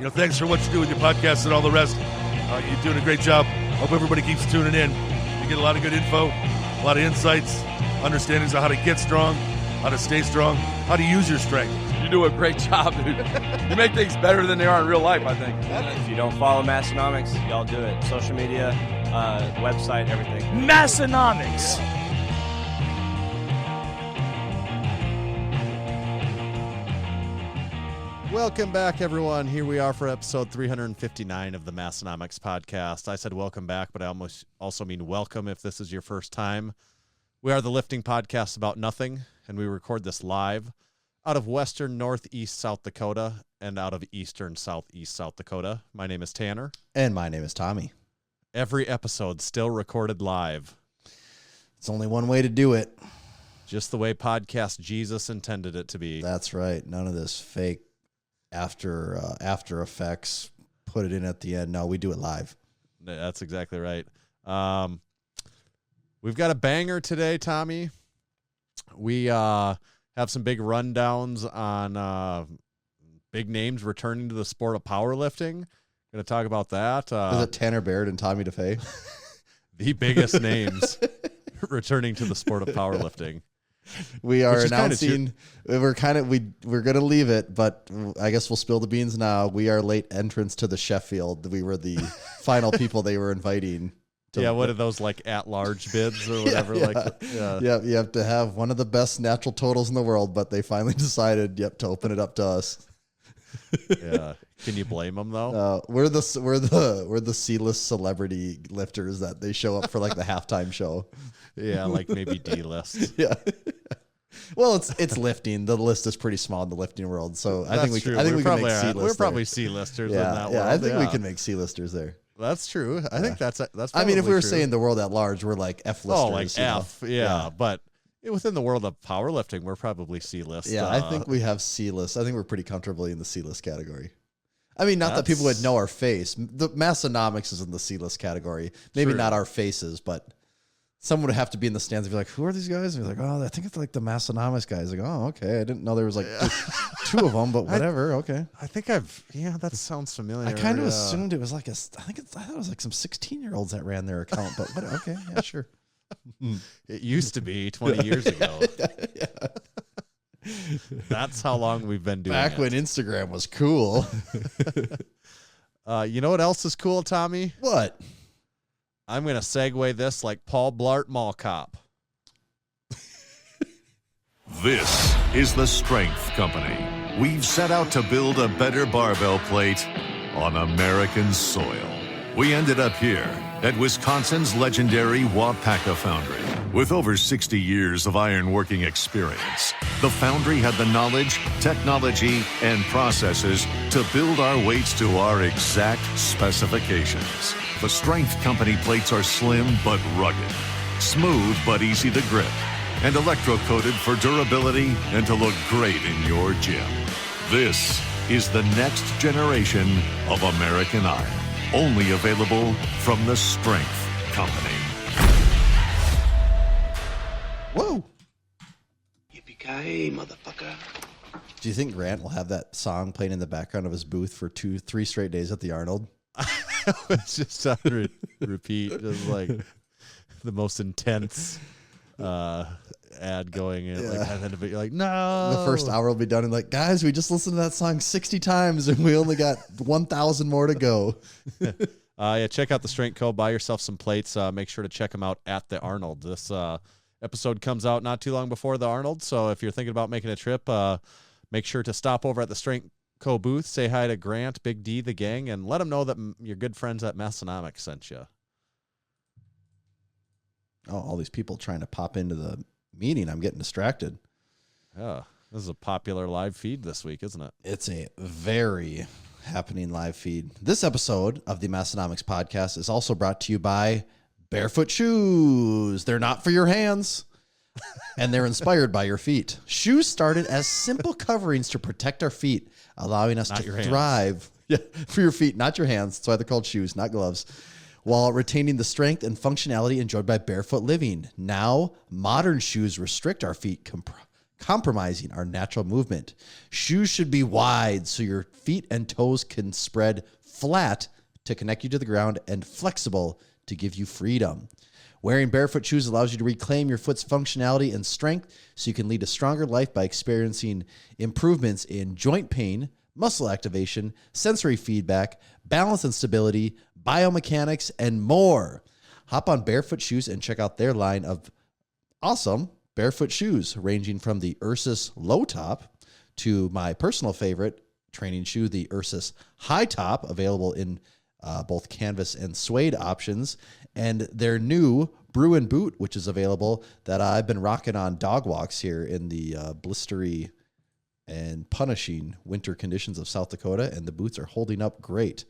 thanks for what you do with your podcast and all the rest. You're doing a great job. Hope everybody keeps tuning in. You get a lot of good info, a lot of insights, understandings of how to get strong, how to stay strong, how to use your strength. You do a great job, dude. You make things better than they are in real life, I think. If you don't follow Massenomics, y'all do it. Social media, website, everything. Massenomics. Welcome back, everyone. Here we are for episode 359 of the Massenomics podcast. I said welcome back, but I also mean welcome if this is your first time. We are the lifting podcast about nothing, and we record this live out of western northeast South Dakota and out of eastern southeast South Dakota. My name is Tanner. And my name is Tommy. Every episode still recorded live. It's only one way to do it. Just the way podcast Jesus intended it to be. That's right. None of this fake After Effects, put it in at the end. No, we do it live. That's exactly right. We've got a banger today, Tommy. We have some big rundowns on big names returning to the sport of powerlifting. Going to talk about that. Is it Tanner Baird and Tommy DeFay? The biggest names returning to the sport of powerlifting. We are announcing we're going to leave it, but I guess we'll spill the beans now. We are late entrants to the Sheffield. We were the final people they were inviting. What are those, like at-large bids or whatever? Yeah, you have to have one of the best natural totals in the world, but they finally decided, to open it up to us. Yeah, can you blame them though? We're the C-list celebrity lifters that they show up for like the halftime show. Yeah, like maybe D-list. Yeah. Well, it's lifting. The list is pretty small in the lifting world, so I think we can make C-listers. We're probably C-listers in that world. I think we can make C-listers there. That's true. I think that's. I mean, if we were saying the world at large, we're like F-listers. Oh, like F. Yeah, but within the world of powerlifting, we're probably C-list. Yeah, I think we have C-list. I think we're pretty comfortably in the C-list category. I mean, not that people would know our face. The Massenomics is in the C-list category. Maybe not our faces, but someone would have to be in the stands and be like, who are these guys? And be like, oh, I think it's like the Massenomics guys. Like, oh, okay. I didn't know there was like two of them, but whatever. Okay. I think that sounds familiar. I kind of assumed it was like I thought it was like some 16-year-olds that ran their account, but whatever. Okay. Yeah, sure. It used to be 20 years ago. That's how long we've been doing it. Back when Instagram was cool. You know what else is cool, Tommy? What? I'm going to segue this like Paul Blart Mall Cop. This is the Strength Company. We've set out to build a better barbell plate on American soil. We ended up here at Wisconsin's legendary Wapaka Foundry. With over 60 years of ironworking experience, the foundry had the knowledge, technology, and processes to build our weights to our exact specifications. The Strength Company plates are slim but rugged, smooth but easy to grip, and electro-coated for durability and to look great in your gym. This is the next generation of American iron. Only available from the Strength Company. Whoa. Yippee-ki-yay, motherfucker. Do you think Grant will have that song playing in the background of his booth for 3 straight days at the Arnold? It's just on repeat, just like the most intense ad going in. You're like, no. The first hour will be done and like, guys, we just listened to that song 60 times and we only got 1,000 more to go. Check out the Strength Co. Buy yourself some plates. Make sure to check them out at the Arnold. This episode comes out not too long before the Arnold, so if you're thinking about making a trip, make sure to stop over at the Strength Co. booth, say hi to Grant, Big D, the gang, and let them know that your good friends at Massenomics sent you. Oh, all these people trying to pop into the meeting. I'm getting distracted. Yeah, this is a popular live feed this week, isn't it? It's a very happening live feed. This episode of the Massenomics podcast is also brought to you by Bearfoot Shoes. They're not for your hands, and they're inspired by your feet. Shoes started as simple coverings to protect our feet, allowing us to thrive. Yeah, for your feet, not your hands. That's why they're called shoes, not gloves. While retaining the strength and functionality enjoyed by barefoot living. Now, modern shoes restrict our feet, compromising our natural movement. Shoes should be wide so your feet and toes can spread flat to connect you to the ground and flexible to give you freedom. Wearing barefoot shoes allows you to reclaim your foot's functionality and strength so you can lead a stronger life by experiencing improvements in joint pain, muscle activation, sensory feedback, balance and stability, biomechanics, and more. Hop on Barefoot Shoes and check out their line of awesome barefoot shoes, ranging from the Ursus Low Top to my personal favorite training shoe, the Ursus High Top, available in both canvas and suede options, and their new Brew and Boot, which is available, that I've been rocking on dog walks here in the blistery and punishing winter conditions of South Dakota, and the boots are holding up great.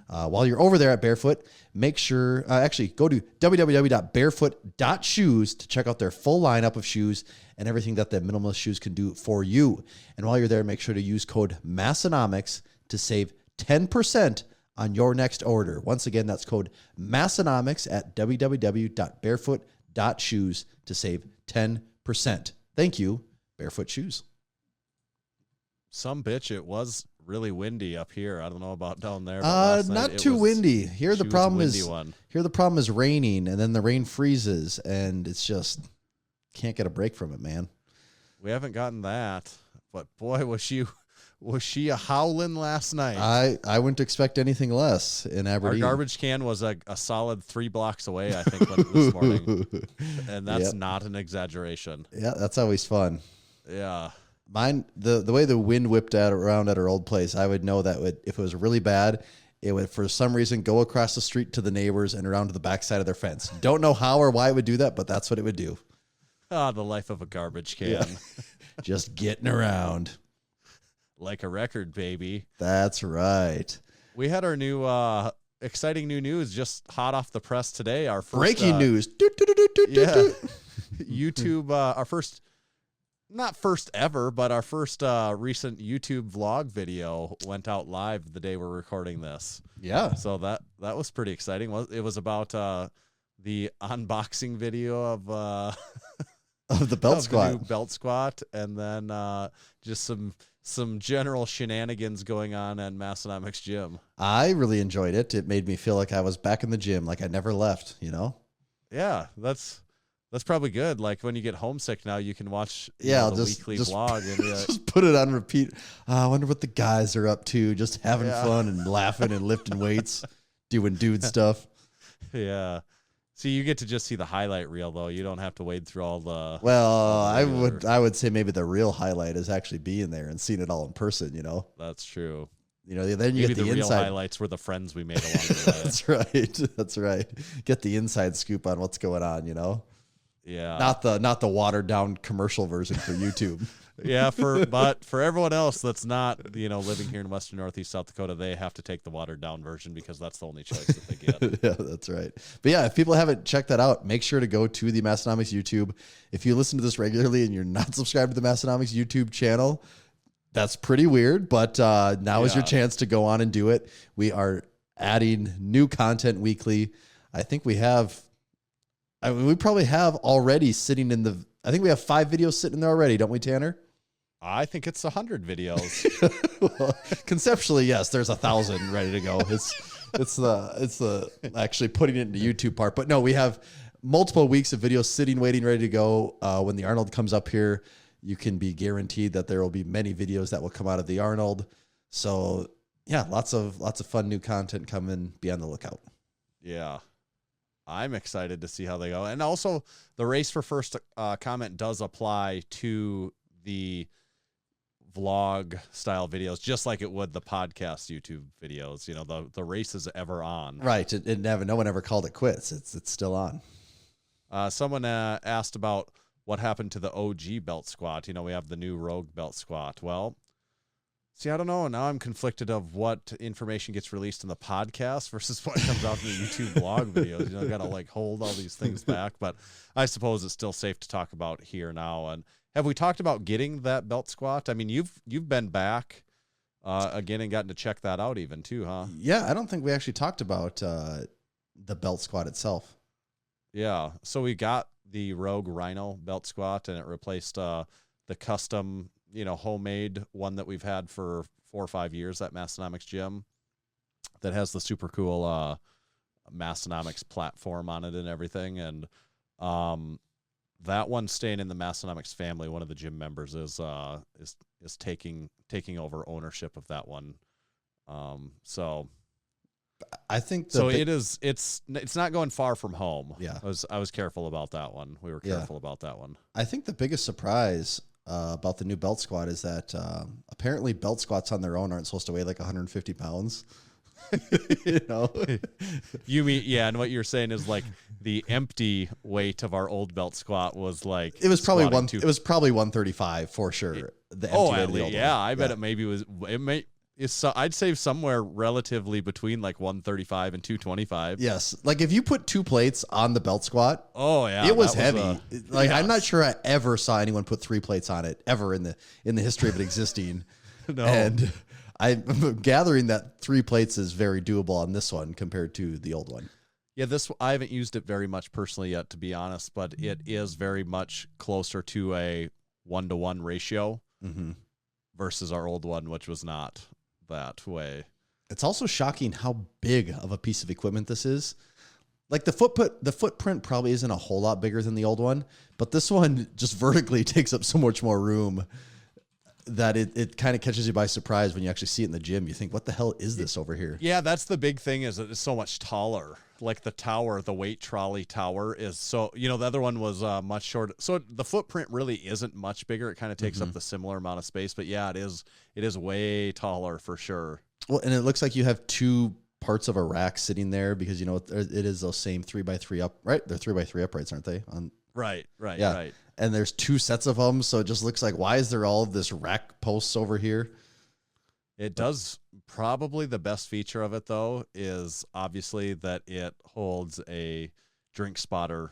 While you're over there at Barefoot, make sure, go to www.barefoot.shoes to check out their full lineup of shoes and everything that the Minimalist Shoes can do for you. And while you're there, make sure to use code Massenomics to save 10% on your next order. Once again, that's code Massenomics at www.barefoot.shoes to save 10%. Thank you, Barefoot Shoes. Some bitch, it was really windy up here. I don't know about down there. But not too windy. Here the problem is raining, and then the rain freezes, and it's just can't get a break from it, man. We haven't gotten that, but boy, was she a howling last night. I wouldn't expect anything less in Aberdeen. Our garbage can was a solid 3 blocks away, I think, this morning, and that's not an exaggeration. Yeah, that's always fun. Yeah. Mine, the way the wind whipped around at our old place, I would know that if it was really bad, it would, for some reason, go across the street to the neighbors and around to the backside of their fence. Don't know how or why it would do that, but that's what it would do. Ah, the life of a garbage can. Yeah. Just getting around. Like a record, baby. That's right. We had our new exciting new news just hot off the press today. Our first, breaking news. Yeah. YouTube, our first, not first ever, but our first recent YouTube vlog video went out live the day we're recording this. Yeah. So that was pretty exciting. It was about the unboxing video of the belt squat. The new belt squat, and then just some general shenanigans going on at Massenomics Gym. I really enjoyed it. It made me feel like I was back in the gym, like I never left, you know? Yeah, that's probably good. Like when you get homesick now, you can watch the weekly vlog and be like, just put it on repeat. I wonder what the guys are up to, just having fun and laughing and lifting weights, doing dude stuff. Yeah. See, you get to just see the highlight reel, though. You don't have to wade through all the... Well, I would say maybe the real highlight is actually being there and seeing it all in person, you know? That's true. You know, then you maybe get the real inside. Highlights were the friends we made along the way. That's right. That's right. Get the inside scoop on what's going on, you know? Yeah. Not the watered down commercial version for YouTube. Yeah, but for everyone else that's not, living here in Western Northeast South Dakota, they have to take the watered down version because that's the only choice that they get. Yeah, that's right. But yeah, if people haven't checked that out, make sure to go to the Massenomics YouTube. If you listen to this regularly and you're not subscribed to the Massenomics YouTube channel, that's pretty weird, but now is your chance to go on and do it. We are adding new content weekly. I think we probably have already sitting in I think we have 5 videos sitting there already, don't we, Tanner? I think it's 100 videos. Well, conceptually, yes, there's 1,000 ready to go. It's the actually putting it into YouTube part. But no, we have multiple weeks of videos sitting, waiting, ready to go. When the Arnold comes up here, you can be guaranteed that there will be many videos that will come out of the Arnold. So yeah, lots of fun new content coming. Be on the lookout. Yeah. I'm excited to see how they go. And also the race for first comment does apply to the vlog style videos, just like it would the podcast YouTube videos. The race is ever on. Right. No one ever called it quits. It's still on. Someone asked about what happened to the OG belt squat. We have the new Rogue belt squat. Well, see, I don't know. Now I'm conflicted of what information gets released in the podcast versus what comes out in the YouTube vlog videos. I got to hold all these things back, but I suppose it's still safe to talk about here now. And have we talked about getting that belt squat? I mean, you've been back again and gotten to check that out even too, huh? Yeah, I don't think we actually talked about the belt squat itself. Yeah, so we got the Rogue Rhino belt squat, and it replaced the custom, homemade one that we've had for 4 or 5 years at Massenomics Gym that has the super cool Massenomics platform on it and everything. And that one staying in the Massenomics family, one of the gym members is taking over ownership of that one. So I think so it's not going far from home. Yeah. I was careful about that one. We were careful about that one. I think the biggest surprise about the new belt squat is that apparently belt squats on their own aren't supposed to weigh like 150 pounds. You mean, yeah, and what you're saying is like the empty weight of our old belt squat was like it was probably 135 for sure. The empty weight of the old one. I bet I'd say somewhere relatively between like 135 and 225. Yes, like if you put 2 plates on the belt squat, it was heavy. I'm not sure I ever saw anyone put 3 plates on it ever in the history of it existing. No. And I'm gathering that 3 plates is very doable on this one compared to the old one. Yeah, I haven't used it very much personally yet, to be honest, but it is very much closer to a 1-to-1 ratio versus our old one, which was not that way. It's also shocking how big of a piece of equipment this is. Like the footprint probably isn't a whole lot bigger than the old one, but this one just vertically takes up so much more room that it kind of catches you by surprise when you actually see it in the gym. You think, what the hell is this over here? Yeah, that's the big thing, is that it's so much taller. Like the tower, the weight trolley tower is so, the other one was much shorter. So the footprint really isn't much bigger. It kind of takes up the similar amount of space, but yeah, it is way taller for sure. Well, and it looks like you have 2 parts of a rack sitting there because, it is those same 3x3 up, right? They're 3x3 uprights, aren't they? Right. And there's 2 sets of them, so it just looks like, why is there all of this rack posts over here? It does. Probably the best feature of it, though, is obviously that it holds a drink spotter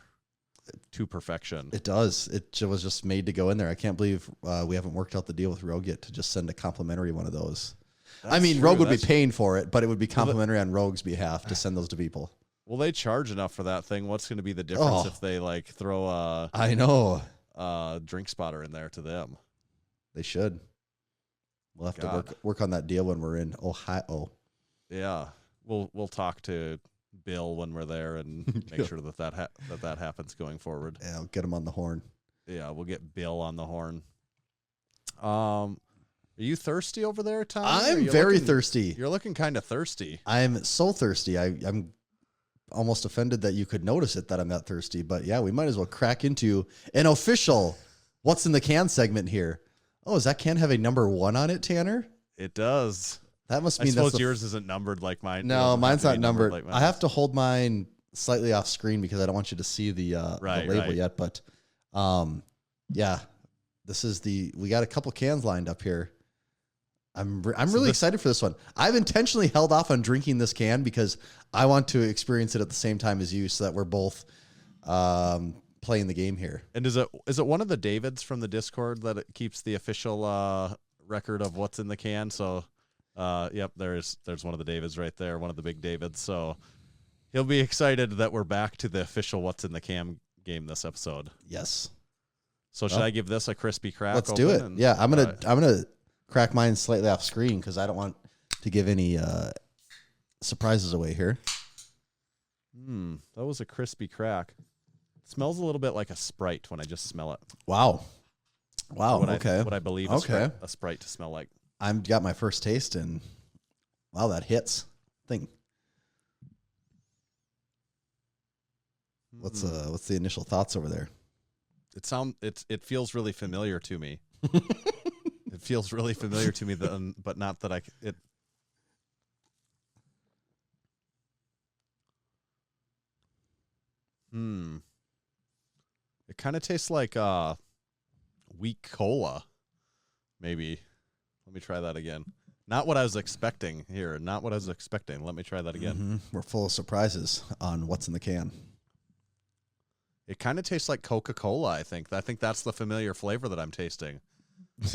to perfection. It does. It was just made to go in there. I can't believe we haven't worked out the deal with Rogue yet to just send a complimentary one of those. Rogue would be paying for it, but it would be complimentary on Rogue's behalf to send those to people. Well, they charge enough for that thing. What's going to be the difference if they throw a drink spotter in there to them? They should. We'll have to work on that deal when we're in Ohio. Yeah, we'll talk to Bill when we're there and make sure that happens going forward. Yeah, I'll get him on the horn. Yeah, we'll get Bill on the horn. Are you thirsty over there, Tom? I'm very thirsty. You're looking kind of thirsty. I'm so thirsty. I'm almost offended that you could notice it that I'm that thirsty. But yeah, we might as well crack into an official What's in the Can segment here. Oh, does that can have a number 1 on it, Tanner? It does. That must mean I suppose yours isn't numbered like mine. No, mine's not numbered. Like I have to hold mine slightly off screen because I don't want you to see the label yet. But yeah, we got a couple cans lined up here. I'm really excited for this one. I've intentionally held off on drinking this can because I want to experience it at the same time as you, so that we're both playing the game here. And is it one of the Davids from the Discord that it keeps the official record of what's in the can? So, yep, there's one of the Davids right there, one of the big Davids. So he'll be excited that we're back to the official what's in the can game this episode. Yes. So should I give this a crispy crack? Let's do it. Yeah, I'm gonna crack mine slightly off screen because I don't want to give any surprises away here. That was a crispy crack. It smells a little bit like a Sprite when I just smell it. Wow. Okay. What I believe a Sprite to smell like. I've got my first taste, and wow, that hits. What's the initial thoughts over there? It feels really familiar to me. It feels really familiar to me, but not that it. It kind of tastes like weak cola, maybe. Let me try that again. Not what I was expecting here. Not what I was expecting. Let me try that again. We're full of surprises on what's in the can. It kind of tastes like Coca-Cola, I think. I think that's the familiar flavor that I'm tasting.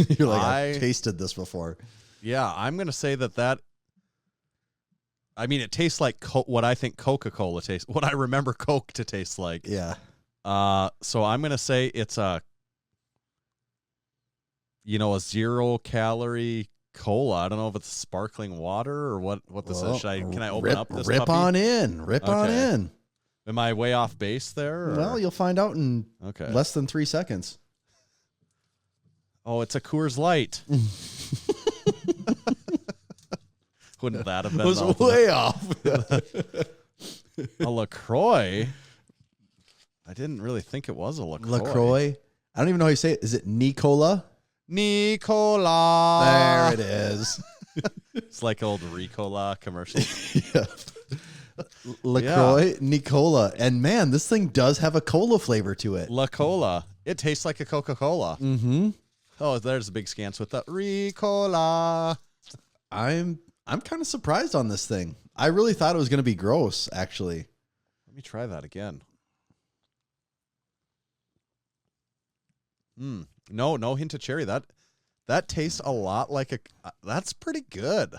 You're like, I've tasted this before. Yeah, I'm going to say that I mean, it tastes like what I think Coca-Cola tastes, what I remember Coke to taste like. Yeah. So I'm going to say it's a a 0-calorie cola. I don't know if it's sparkling water or what this is. Can I open up this Rip puppy? on in. Rip on in. Am I way off base there? Or? Well, you'll find out in less than 3 seconds. Oh, it's a Coors Light. Wouldn't that have been? It was way off. A LaCroix? I didn't really think it was a LaCroix. LaCroix. I don't even know how you say it. Is it Nicola? Nicola. There it is. It's like old Ricola commercial. Yeah. LaCroix, Nicola. And man, this thing does have a cola flavor to it. La Cola. It tastes like a Coca-Cola. Mm-hmm. Oh, there's a big scans with the Ricola. I'm kind of surprised on this thing. I really thought it was going to be gross, actually. Let me try that again. No hint of cherry. That tastes a lot like that's pretty good.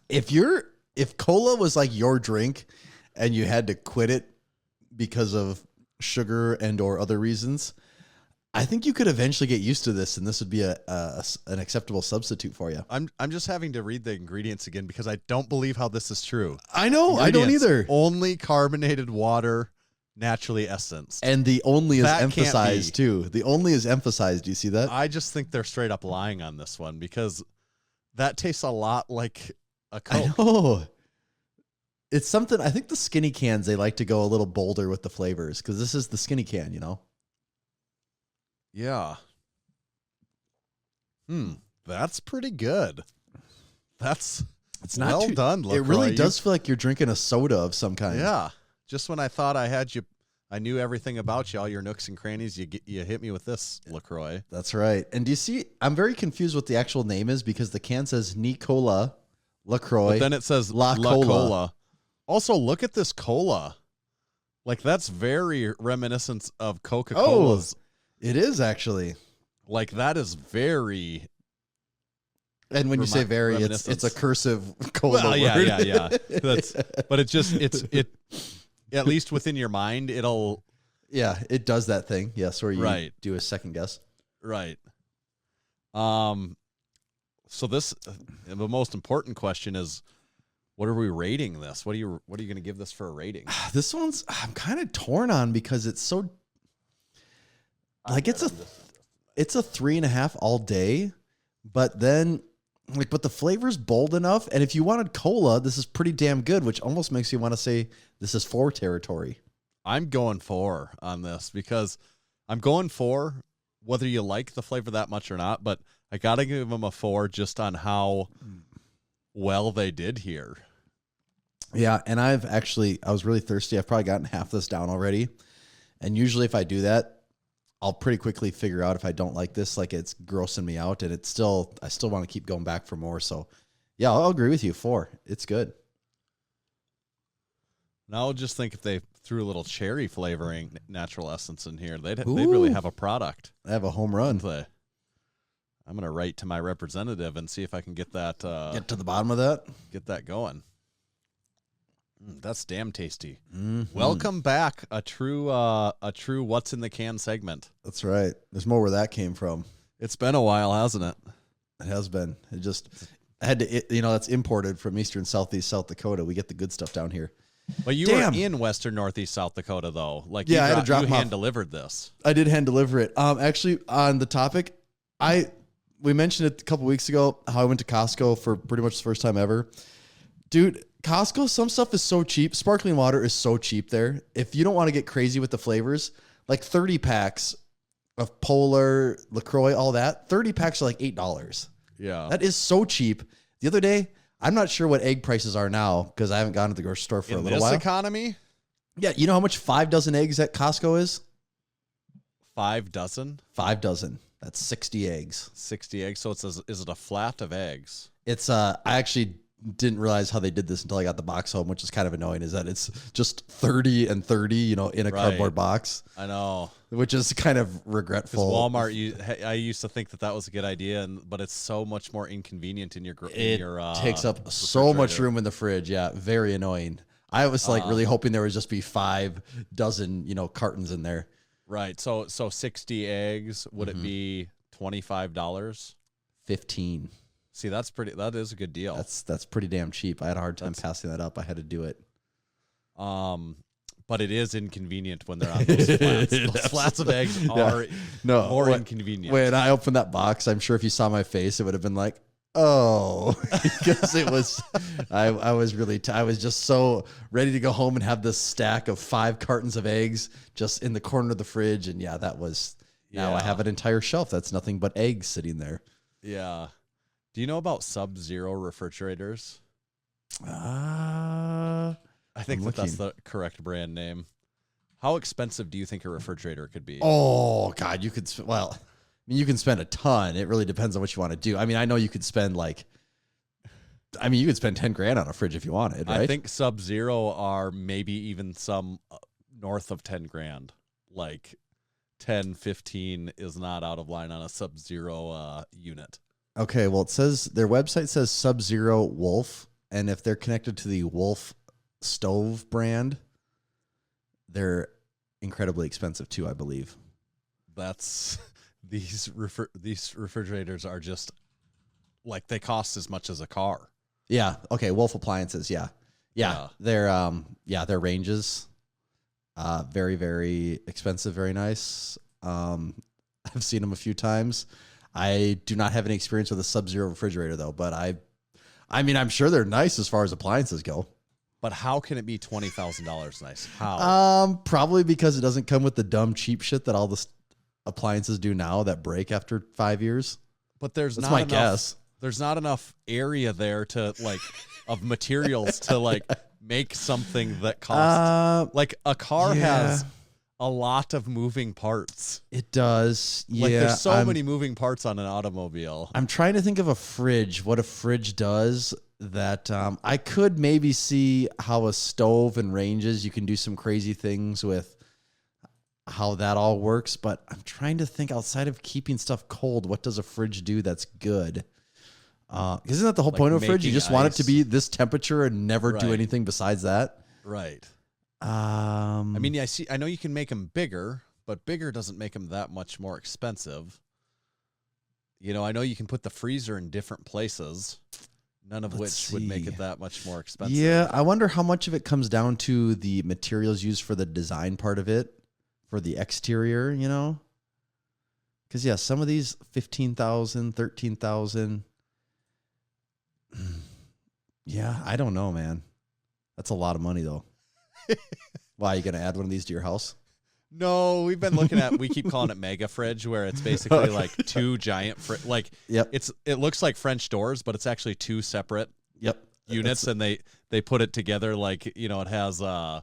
If cola was like your drink and you had to quit it because of sugar and or other reasons, I think you could eventually get used to this, and this would be an acceptable substitute for you. I'm just having to read the ingredients again because I don't believe how this is true. I know, I don't either. Only carbonated water, naturally essenced. And the only is That can't emphasized be. too. The only is emphasized. Do you see that? I just think they're straight up lying on this one because that tastes a lot like a Coke. I know. It's something, I think the skinny cans, they like to go a little bolder with the flavors because this is the skinny can, Yeah. That's pretty good. It's not well too- done. It really does feel like you're drinking a soda of some kind. Yeah. Just when I thought I knew everything about you, all your nooks and crannies, you hit me with this LaCroix. That's right. And do you see, I'm very confused what the actual name is because the can says Nicola LaCroix. But then it says La Cola. Also, look at this cola. Like, that's very reminiscent of Coca-Cola's. It is actually. Like, that is very... And when you say very, it's a cursive cola Well, word. yeah. But it at least within your mind, it'll... Yeah, it does that thing. Yes, where you do a second guess. Right. So the most important question is, what are we rating this? What are you going to give this for a rating? This one's, I'm kind of torn on because it's so, like, it's a 3.5 all day, but then, but the flavor's bold enough. And if you wanted cola, this is pretty damn good, which almost makes you want to say this is 4 territory. I'm going 4 on this because I'm going 4, whether you like the flavor that much or not, but I got to give them a 4 just on how well they did here. Yeah, and I was really thirsty. I've probably gotten half this down already. And usually if I do that, I'll pretty quickly figure out if I don't like this, like it's grossing me out, and I still want to keep going back for more. So yeah, I'll agree with you. 4. It's good. Now just think if they threw a little cherry flavoring natural essence in here, they'd really have a product. I have a home run. I'm going to write to my representative and see if I can get that. Get to the bottom of that. Get that going. That's damn tasty. Mm-hmm. Welcome back, a true what's in the can segment. That's right. There's more where that came from. It's been a while, hasn't it? It has been. I had to, that's imported from eastern southeast South Dakota. We get the good stuff down here. But you were in western northeast South Dakota though. Like I had to drop you them off. hand delivered this. I did hand deliver it. Actually, on the topic, we mentioned it a couple weeks ago how I went to Costco for pretty much the first time ever. Dude, Costco, some stuff is so cheap. Sparkling water is so cheap there. If you don't want to get crazy with the flavors, like 30 packs of Polar, LaCroix, all that, 30 packs are like $8. Yeah. That is so cheap. The other day, I'm not sure what egg prices are now because I haven't gone to the grocery store for a little while. In this economy? Yeah, you know how much 5 dozen eggs at Costco is? 5 dozen? 5 dozen. That's 60 eggs. 60 eggs. So is it a flat of eggs? It's I actually didn't realize how they did this until I got the box home, which is kind of annoying, is that it's just 30 and 30, in a cardboard box. I know. Which is kind of regretful. Because Walmart, I used to think that was a good idea, but it's so much more inconvenient in your It takes up so much room in the fridge. Yeah, very annoying. I was really hoping there would just be 5 dozen, cartons in there. Right. So 60 eggs, would it be $25. 15. See, that is a good deal. That's pretty damn cheap. I had a hard time passing that up. I had to do it. But it is inconvenient when they're on those flats. Those flats of eggs are more inconvenient. When I opened that box, I'm sure if you saw my face, it would have been like, oh, because it was, I was really, I was just so ready to go home and have this stack of 5 cartons of eggs just in the corner of the fridge. And yeah, that was, now I have an entire shelf that's nothing but eggs sitting there. Yeah. Do you know about Sub-Zero refrigerators? I think that's the correct brand name. How expensive do you think a refrigerator could be? Oh, God, you could, well, I mean, you can spend a ton. It really depends on what you want to do. I mean, I know you could spend you could spend 10 grand on a fridge if you wanted, right? I think Sub-Zero are maybe even some north of 10 grand. Like 10, 15 is not out of line on a Sub-Zero unit. Okay, well, it says, their website says Sub-Zero Wolf, and if they're connected to the Wolf stove brand, they're incredibly expensive too, I believe. That's... These refrigerators are just like they cost as much as a car. Yeah. Okay. Wolf Appliances. Yeah. Their ranges, very, very expensive. Very nice. I've seen them a few times. I do not have any experience with a Sub-Zero refrigerator though, but I mean, I'm sure they're nice as far as appliances go. But how can it be $20,000 nice? How? Probably because it doesn't come with the dumb cheap shit that all the appliances do now that break after 5 years. But that's not my enough, guess. There's not enough area there to of materials to make something that costs a car has a lot of moving parts. It does. Yeah. There's so many moving parts on an automobile. I'm trying to think of what a fridge does that I could maybe see how a stove and ranges, you can do some crazy things with how that all works, but I'm trying to think outside of keeping stuff cold, what does a fridge do that's good? Isn't that the whole point of a fridge? You just want it to be this temperature and never do anything besides that? Right. I mean, I know you can make them bigger, but bigger doesn't make them that much more expensive. You know, I know you can put the freezer in different places, none of which would make it that much more expensive. Yeah, I wonder how much of it comes down to the materials used for the design part of it. For the exterior, you know? Because, yeah, some of these 15,000, 13,000. Yeah, I don't know, man. That's a lot of money, though. Why, are you going to add one of these to your house? No, we've been looking at, we keep calling it mega fridge, where it's basically like 2 giant, it looks like French doors, but it's actually 2 separate units, and they put it together it has I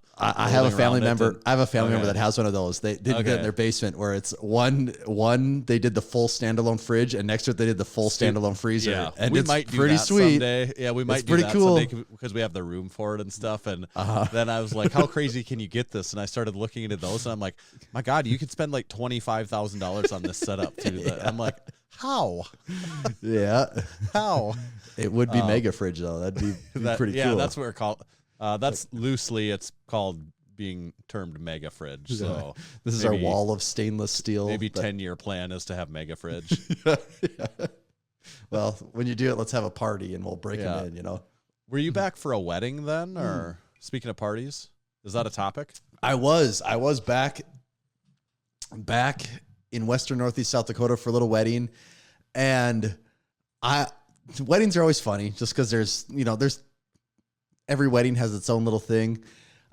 have a family member that has one of those. They did it in their basement, where it's one they did the full standalone fridge, and next to it they did the full standalone freezer. Yeah, and we it's might do pretty that sweet. Someday. Yeah, we might do that cool. someday because we have the room for it and stuff. And then I was like, how crazy can you get this? And I started looking into those, and I'm like, my God, you could spend like $25,000 on this setup too. I'm like, how? Yeah, how? It would be mega fridge though. That'd be pretty cool. Yeah, that's what we're called. That's loosely, it's called being termed mega fridge. So this is our wall of stainless steel. Maybe 10-year plan is to have mega fridge. Yeah. Well, when you do it, let's have a party and we'll break them in. You know. Were you back for a wedding then, or speaking of parties, is that a topic? I was back in Western Northeast South Dakota for a little wedding, and weddings are always funny just because there's every wedding has its own little thing.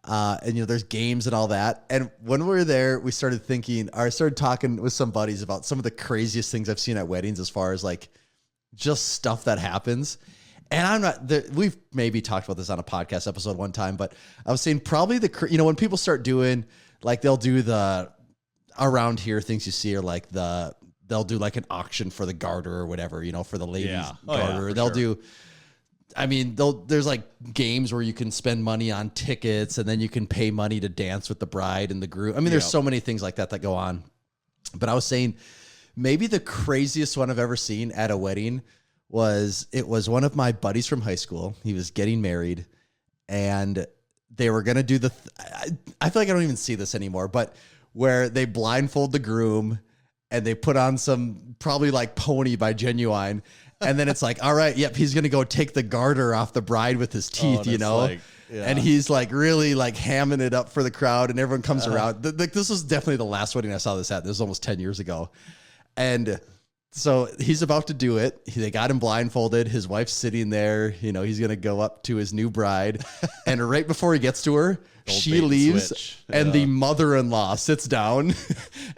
And there's games and all that. And when we were there, I started talking with some buddies about some of the craziest things I've seen at weddings as far as just stuff that happens. And we've maybe talked about this on a podcast episode one time, but I was saying probably when people start doing, they'll do the around here things you see are they'll do an auction for the garter or whatever, for the ladies' garter. They'll do, there's games where you can spend money on tickets and then you can pay money to dance with the bride and the groom. There's so many things like that go on. But I was saying maybe the craziest one I've ever seen at a wedding was one of my buddies from high school. He was getting married and they were going to do I feel like I don't even see this anymore, but where they blindfold the groom and they put on some probably like Pony by Genuine. And then it's like, all right, yep, he's going to go take the garter off the bride with his teeth, you know? Like, yeah. And he's like really like hamming it up for the crowd, and everyone comes around. This was definitely the last wedding I saw this at. This was almost 10 years ago. And so he's about to do it. They got him blindfolded. His wife's sitting there. You know, he's going to go up to his new bride. And right before he gets to her, she leaves, and the mother-in-law sits down.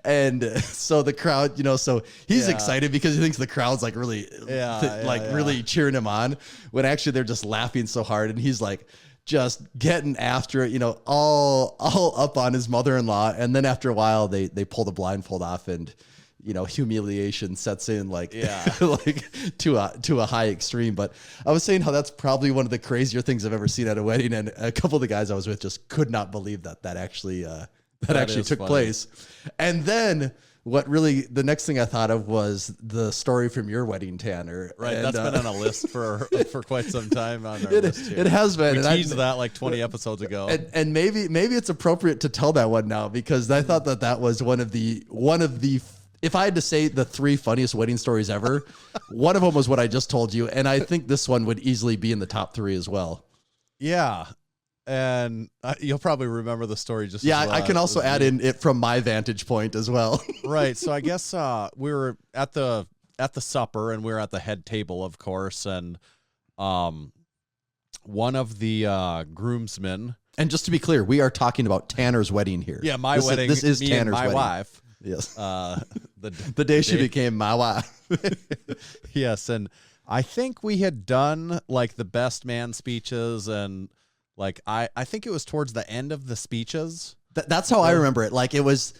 And so the crowd, you know, so he's excited because he thinks the crowd's like really, really cheering him on, when actually they're just laughing so hard. And he's like just getting after it, you know, all up on his mother-in-law. And then after a while, they pull the blindfold off, and you know, humiliation sets in like, like to a high extreme. But I was saying how that's probably one of the crazier things I've ever seen at a wedding. And a couple of the guys I was with just could not believe that actually took place. And then the next thing I thought of was the story from your wedding, Tanner. Right. And, that's been on a list for quite some time on our list here. It has been. We teased that like 20 episodes ago. And maybe it's appropriate to tell that one now, because I thought that was one of the if I had to say the 3 funniest wedding stories ever, one of them was what I just told you. And I think this one would easily be in the top 3 as well. Yeah. And you'll probably remember the story just as well. I can also add in it from my vantage point as well. Right. So I guess we were at the supper, and we were at the head table, of course. And one of the groomsmen. And just to be clear, we are talking about Tanner's wedding here. Yeah, my wedding. This is Tanner's and my wedding. Wife. Yes. The day she became my wife. Yes. And I think we had done like the best man speeches, and like I think it was towards the end of the speeches. That's how I remember it. Like it was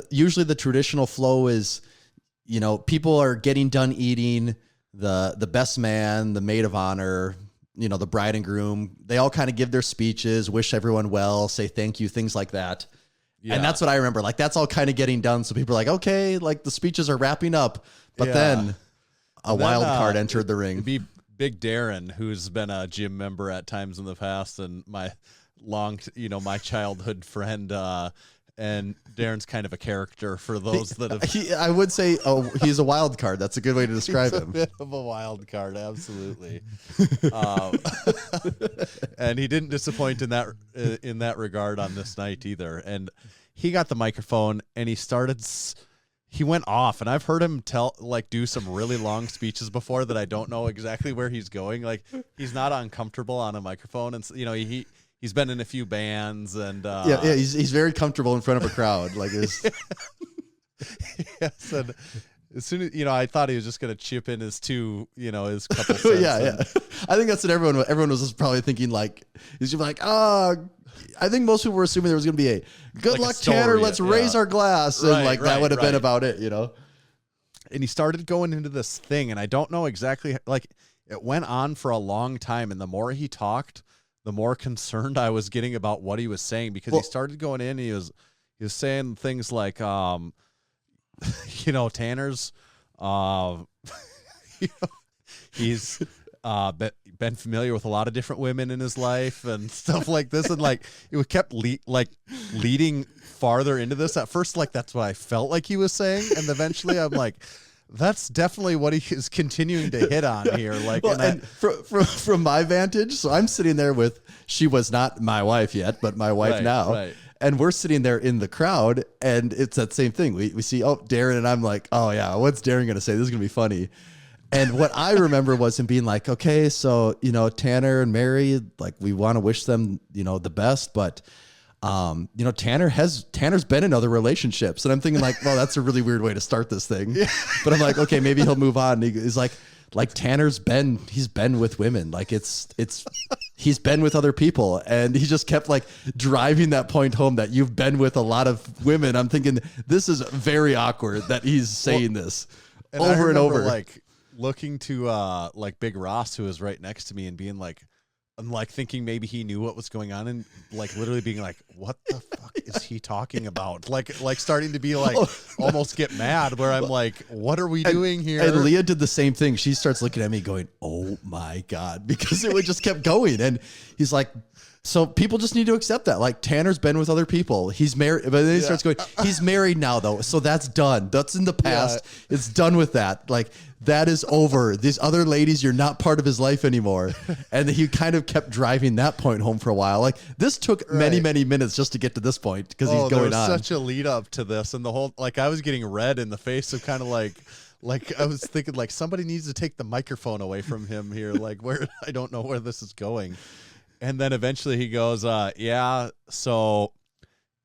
usually the traditional flow is, you know, people are getting done eating, the best man, the maid of honor, you know, the bride and groom, they all kind of give their speeches, wish everyone well, say thank you, things like that. Yeah. And that's what I remember. Like that's all kind of getting done. So people are like, okay, like the speeches are wrapping up. But then a wild card entered the ring. It'd be Big Darren, who's been a gym member at times in the past, and my my childhood friend. And Darren's kind of a character for those that have. I would say, he's a wild card. That's a good way to describe him. A bit of a wild card, absolutely. And he didn't disappoint in that regard on this night either. And he got the microphone, and he went off. And I've heard him do some really long speeches before that I don't know exactly where he's going. Like he's not uncomfortable on a microphone, and you know He's been in a few bands, and he's very comfortable in front of a crowd. Like yes, and as soon as I thought he was just going to chip in his his couple cents. Yeah. I think that's what everyone was just probably thinking. Like he's just like, I think most people were assuming there was going to be a good luck, Tanner. Let's raise our glass, and that would have been about it, you know. And he started going into this thing, and I don't know exactly. Like it went on for a long time, and the more he talked, the more concerned I was getting about what he was saying, because he started going in. He was saying things like, Tanner's, he's been familiar with a lot of different women in his life and stuff like this, and like it kept leading farther into this. At first, like that's what I felt like he was saying, and eventually I'm like, that's definitely what he is continuing to hit on here. Like, and from my vantage, so I'm sitting there she was not my wife yet, but my wife now. Right. And we're sitting there in the crowd, and it's that same thing. We see, Darren, and I'm like, oh yeah, what's Darren going to say? This is going to be funny. And what I remember was him being like, okay, so, Tanner and Mary, like we want to wish them, the best, but Tanner's been in other relationships, and I'm thinking like, well, that's a really weird way to start this thing. Yeah. But I'm like, okay, maybe he'll move on. And he's like Tanner's he's been with women. Like he's been with other people. And he just kept like driving that point home that you've been with a lot of women. I'm thinking this is very awkward that he's saying this over and over. Like looking to Big Ross, who was right next to me, and being like, I'm like thinking maybe he knew what was going on, and like literally being like, what the fuck is he talking about? Like starting to be like almost get mad, where I'm like, what are we doing here? And Leah did the same thing. She starts looking at me going, oh my God, because it would just kept going. And he's like, So people just need to accept that. Like Tanner's been with other people. He's married, but then he starts going, he's married now though. So that's done. That's in the past. Yeah. It's done with that. Like that is over. These other ladies, you're not part of his life anymore. And he kind of kept driving that point home for a while. Like this took many minutes just to get to this point because he's going there was on. Such a lead up to this, and the whole like I was getting red in the face of kind of like I was thinking like somebody needs to take the microphone away from him here. Like where I don't know where this is going. And then eventually he goes, yeah, so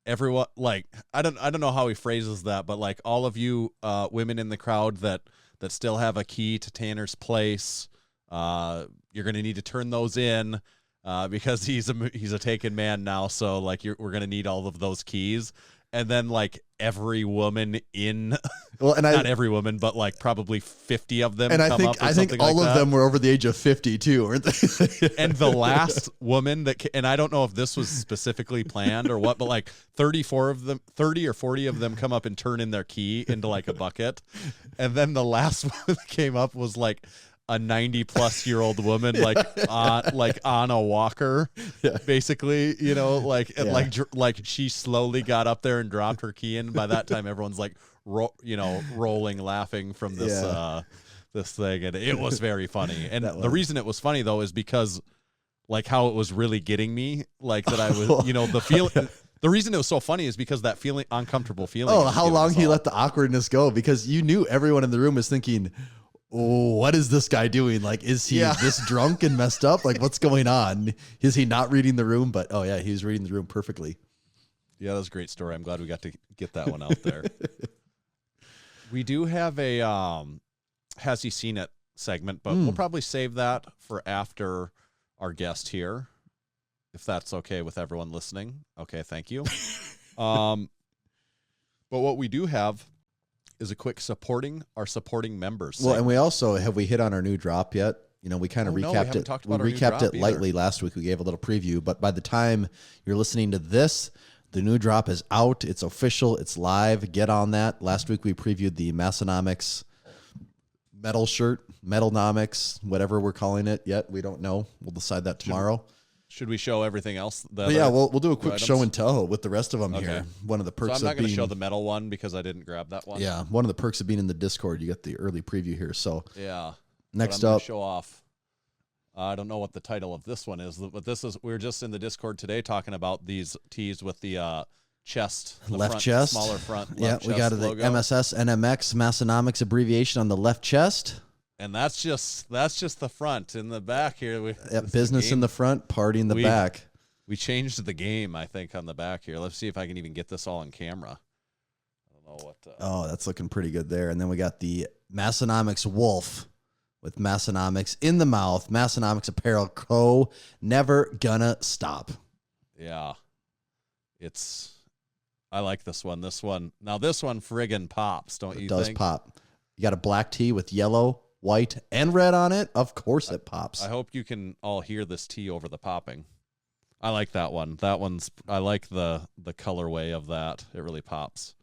everyone, like, I don't know how he phrases that, but like all of you women in the crowd that still have a key to Tanner's place, you're going to need to turn those in because he's a taken man now. So like we're going to need all of those keys. And then like every woman in, not every woman, but like probably 50 of them. And I think all of them were over the age of 50 too, weren't they? And the last woman and I don't know if this was specifically planned or what, but like 30 or 40 of them come up and turn in their key into like a bucket. And then the last one that came up was like a 90-plus-year-old woman, like on a walker, basically, like she slowly got up there and dropped her key in. By that time, everyone's like, rolling, laughing from this this thing, and it was very funny. And the reason it was funny though is because, like, how it was really getting me, like that I was, the feeling. The reason it was so funny is because that uncomfortable feeling. Oh, how long he let the awkwardness go, because you knew everyone in the room was thinking, oh, what is this guy doing? Like, is he this drunk and messed up? Like, what's going on? Is he not reading the room? But, oh, yeah, he was reading the room perfectly. Yeah, that was a great story. I'm glad we got to get that one out there. We do have a Has He Seen It segment, but we'll probably save that for after our guest here, if that's okay with everyone listening. Okay, thank you. But what we do have is a quick supporting members. Well, and we also, have we hit on our new drop yet? We kind of recapped it. We recapped it lightly last week. We gave a little preview, but by the time you're listening to this, the new drop is out. It's official. It's live. Get on that. Last week we previewed the Massenomics metal shirt, Metalnomics, whatever we're calling it yet. We don't know. We'll decide that tomorrow. Should we show everything else? Yeah, we'll do a quick show and tell with the rest of them here. One of the perks. So I'm not going to show the metal one because I didn't grab that one. Yeah, one of the perks of being in the Discord, you get the early preview here. So yeah, next up, show off. I don't know what the title of this one is, but we were just in the Discord today talking about these tees with the chest, left front, chest, smaller front. Yeah, we got the MSS NMX Massenomics abbreviation on the left chest. And that's just the front. In the back here, business in the front, party in the back. We changed the game, I think, on the back here. Let's see if I can even get this all on camera. I don't know what. Oh, that's looking pretty good there. And then we got the Massenomics Wolf with Massenomics in the mouth. Massenomics Apparel Co. Never gonna stop. Yeah, I like this one. This one friggin' pops, don't you think? It does pop. You got a black tee with yellow, white, and red on it. Of course it pops. I hope you can all hear this tee over the popping. I like that one. I like the colorway of that. It really pops.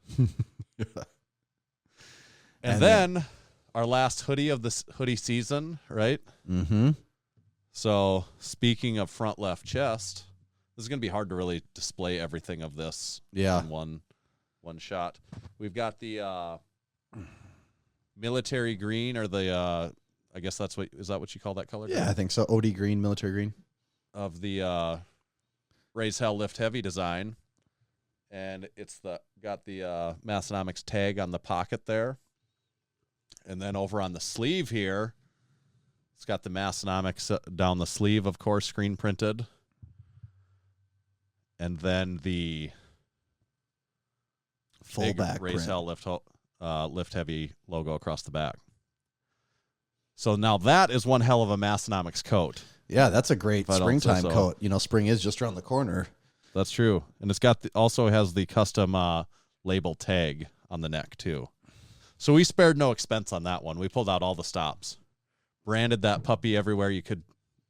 And then our last hoodie of this hoodie season, right? Mm-hmm. So speaking of front left chest, this is going to be hard to really display everything of this in one shot. We've got the military green, or the I guess is that what you call that color? Yeah, I think so. OD green, military green. Of the Raise Hell Lift Heavy design. And it's got the Massenomics tag on the pocket there. And then over on the sleeve here, it's got the Massenomics down the sleeve, of course, screen printed. And then the full back Raise Hell Lift Heavy logo across the back. So now that is one hell of a Massenomics coat. Yeah, that's a great springtime coat. Spring is just around the corner. That's true. And it's got also has the custom label tag on the neck too. So we spared no expense on that one. We pulled out all the stops. Branded that puppy everywhere you could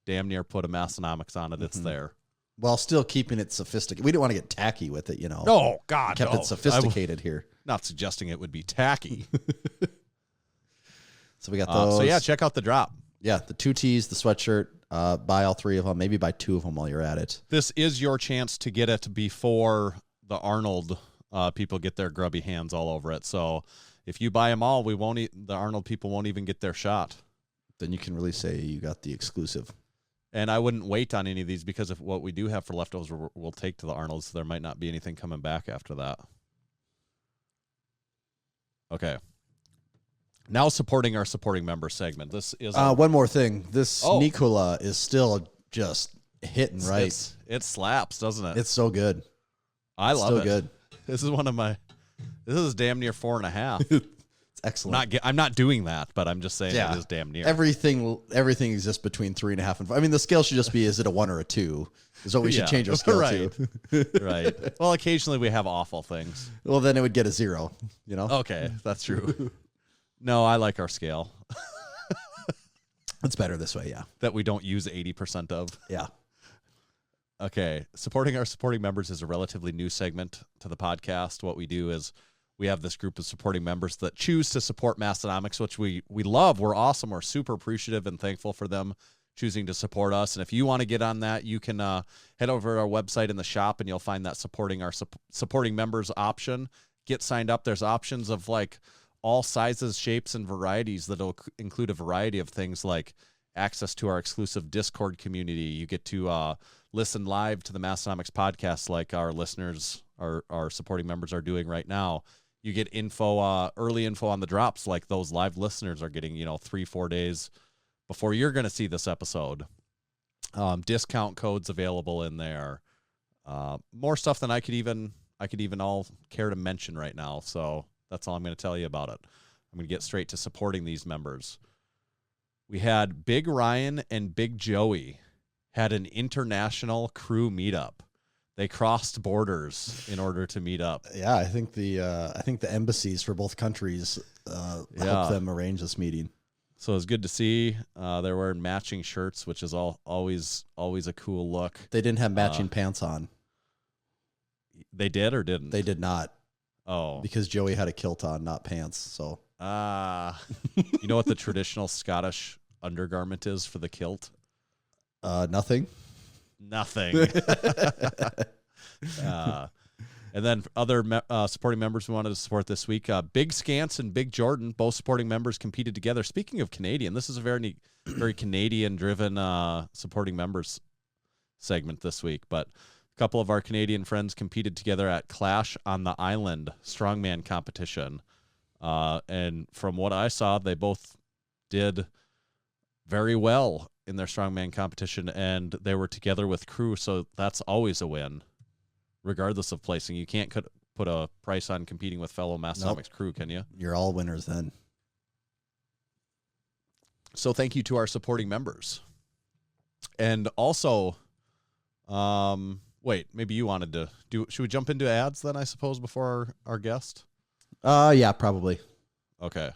damn near put a Massenomics on it. It's there. While still keeping it sophisticated. We didn't want to get tacky with it, Oh, God, kept it sophisticated here. Not suggesting it would be tacky. So we got those. So, yeah, check out the drop. Yeah, the two tees, the sweatshirt. Buy all 3 of them. Maybe buy 2 of them while you're at it. This is your chance to get it before the Arnold people get their grubby hands all over it. So if you buy them all, the Arnold people won't even get their shot. Then you can really say you got the exclusive. And I wouldn't wait on any of these because of what we do have for leftovers, we'll take to the Arnolds. So there might not be anything coming back after that. Okay. Now supporting our supporting member segment. This is one more thing. This Nikola is still just hitting right. It slaps, doesn't it? It's so good. I love it. Still good. This is damn near 4.5. It's excellent. I'm not doing that, but I'm just saying it is damn near. Everything exists between 3.5 and 5. I mean, the scale should just be: is it a 1 or a 2? Is what we should change our scale to. Right. Well, occasionally we have awful things. Well, then it would get a 0. You know. Okay, that's true. No, I like our scale. It's better this way, yeah. That we don't use 80% of. Yeah. Okay. Supporting our supporting members is a relatively new segment to the podcast. What we do is we have this group of supporting members that choose to support Massenomics, which we love. We're awesome. We're super appreciative and thankful for them choosing to support us. And if you want to get on that, you can head over to our website in the shop and you'll find that supporting members option. Get signed up. There's options of like all sizes, shapes, and varieties that'll include a variety of things like access to our exclusive Discord community. You get to listen live to the Massenomics podcast like our listeners, our supporting members are doing right now. You get info, early info on the drops like those live listeners are getting, 3-4 days before you're going to see this episode. Discount codes available in there. More stuff than I could even all care to mention right now. So that's all I'm going to tell you about it. I'm going to get straight to supporting these members. We had Big Ryan and Big Joey had an international crew meetup. They crossed borders in order to meet up. Yeah, I think the embassies for both countries helped them arrange this meeting. So it was good to see. They're wearing matching shirts, which is always a cool look. They didn't have matching pants on. They did or didn't? They did not. Oh. Because Joey had a kilt on, not pants. So. You know what the traditional Scottish undergarment is for the kilt? Nothing. Nothing. And then other supporting members we wanted to support this week, Big Scance and Big Jordan, both supporting members competed together. Speaking of Canadian, this is a very Canadian-driven supporting members segment this week. But a couple of our Canadian friends competed together at Clash on the Island strongman competition. And from what I saw, they both did very well in their strongman competition, and they were together with crew, so that's always a win, regardless of placing. You can't put a price on competing with fellow Massenomics crew, can you? You're all winners then. So thank you to our supporting members. And also, wait, maybe you wanted to do, should we jump into ads then, I suppose, before our guest? Yeah, probably. Okay.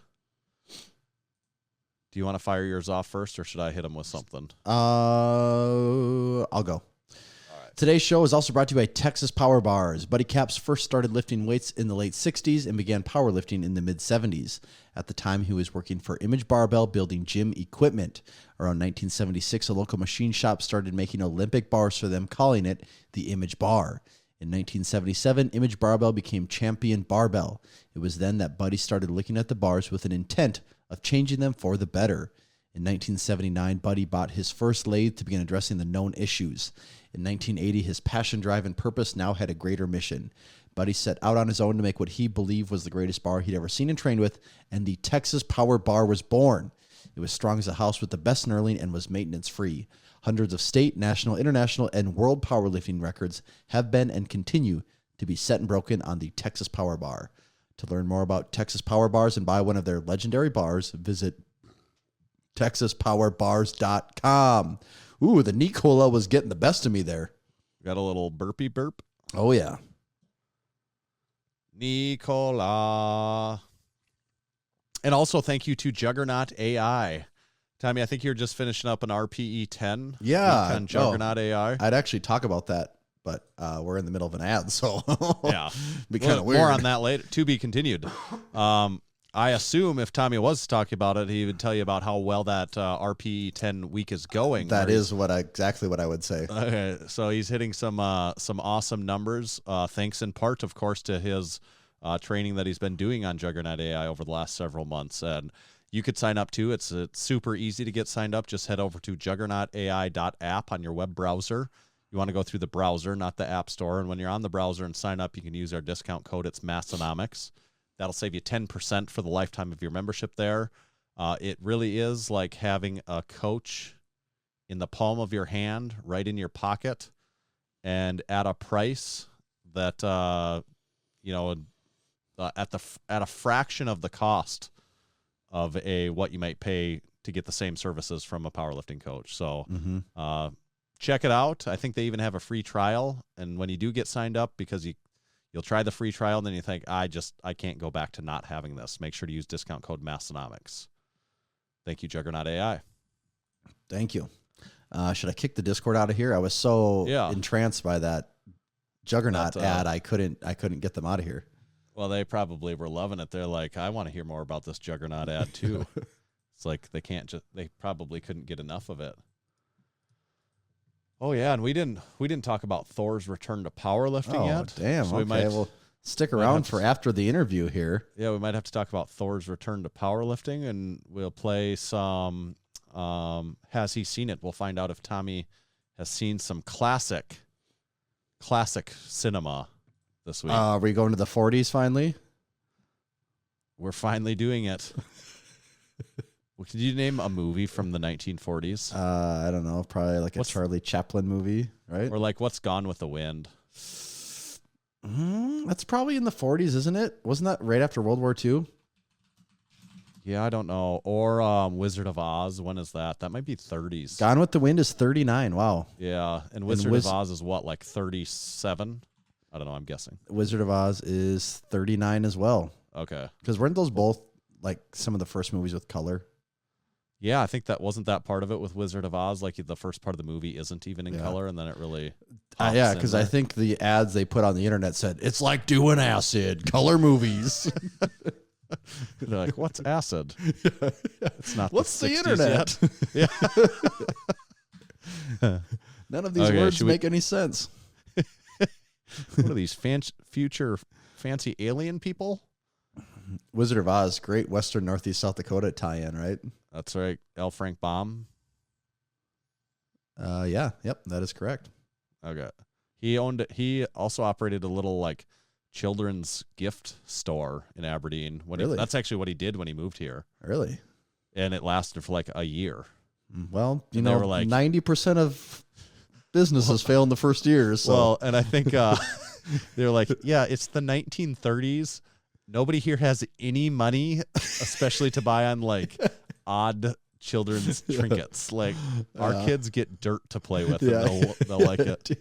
Do you want to fire yours off first, or should I hit him with something? I'll go. All right. Today's show is also brought to you by Texas Power Bars. Buddy Caps first started lifting weights in the late 60s and began powerlifting in the mid-70s. At the time, he was working for Image Barbell building gym equipment. Around 1976, a local machine shop started making Olympic bars for them, calling it the Image Bar. In 1977, Image Barbell became Champion Barbell. It was then that Buddy started looking at the bars with an intent of changing them for the better. In 1979, Buddy bought his first lathe to begin addressing the known issues. In 1980, his passion, drive, and purpose now had a greater mission. Buddy set out on his own to make what he believed was the greatest bar he'd ever seen and trained with, and the Texas Power Bar was born. It was strong as a house with the best knurling and was maintenance-free. Hundreds of state, national, international, and world powerlifting records have been and continue to be set and broken on the Texas Power Bar. To learn more about Texas Power Bars and buy one of their legendary bars, visit TexasPowerBars.com. Ooh, the Nikola was getting the best of me there. Got a little burpy burp? Oh, yeah. Nikola. And also thank you to Juggernaut AI. Tommy, I think you're just finishing up an RPE 10. Yeah. On Juggernaut AI. I'd actually talk about that, but we're in the middle of an ad, so yeah, be kind of weird. More on that later. To be continued. I assume if Tommy was talking about it, he would tell you about how well that RP10 week is going. That is exactly what I would say. Okay, so he's hitting some awesome numbers, thanks in part, of course, to his training that he's been doing on Juggernaut AI over the last several months. And you could sign up too. It's super easy to get signed up. Just head over to juggernautai.app on your web browser. You want to go through the browser, not the app store. And when you're on the browser and sign up, you can use our discount code. It's Massenomics. That'll save you 10% for the lifetime of your membership there. It really is like having a coach in the palm of your hand, right in your pocket, and at a price that at a fraction of the cost of what you might pay to get the same services from a powerlifting coach. So check it out. I think they even have a free trial, and when you do get signed up, because you'll try the free trial, and then you think, I can't go back to not having this. Make sure to use discount code Massenomics. Thank you, Juggernaut AI. Thank you. Should I kick the Discord out of here? I was so entranced by that Juggernaut ad, I couldn't get them out of here. Well, they probably were loving it. They're like, I want to hear more about this Juggernaut ad too. It's like they probably couldn't get enough of it. Oh yeah, and we didn't talk about Thor's return to powerlifting yet. Damn. So we'll stick around for after the interview here. Yeah, we might have to talk about Thor's return to powerlifting, and we'll play some Has He Seen It? We'll find out if Tommy has seen some classic cinema this week. Are we going to the 40s finally? We're finally doing it. Well, could you name a movie from the 1940s? I don't know. Probably like a Charlie Chaplin movie, right? Or like What's Gone with the Wind? That's probably in the 40s, isn't it? Wasn't that right after World War II? Yeah, I don't know. Or Wizard of Oz. When is that? That might be 30s. Gone with the Wind is 39. Wow. Yeah, and Wizard of Oz is what, like 37? I don't know. I'm guessing. Wizard of Oz is 39 as well. Okay. Because weren't those both like some of the first movies with color? Yeah, I think that wasn't that part of it with Wizard of Oz. Like the first part of the movie isn't even in color, and then it really. Yeah, because I think the ads they put on the internet said it's like doing acid, color movies. They're like, "What's acid?" It's not. What's the internet? Yeah. None of these words make any sense. What are these future fancy alien people? Wizard of Oz, great Western Northeast South Dakota tie-in, right? That's right. L. Frank Baum. Yeah. Yep. That is correct. Okay. He also operated a little like children's gift store in Aberdeen. That's actually what he did when he moved here. Really? And it lasted for like a year. Well, you know, like 90% of businesses fail in the first year. So. Well, and I think they're like, yeah, it's the 1930s. Nobody here has any money, especially to buy on like odd children's trinkets. Like our kids get dirt to play with, and they'll like it.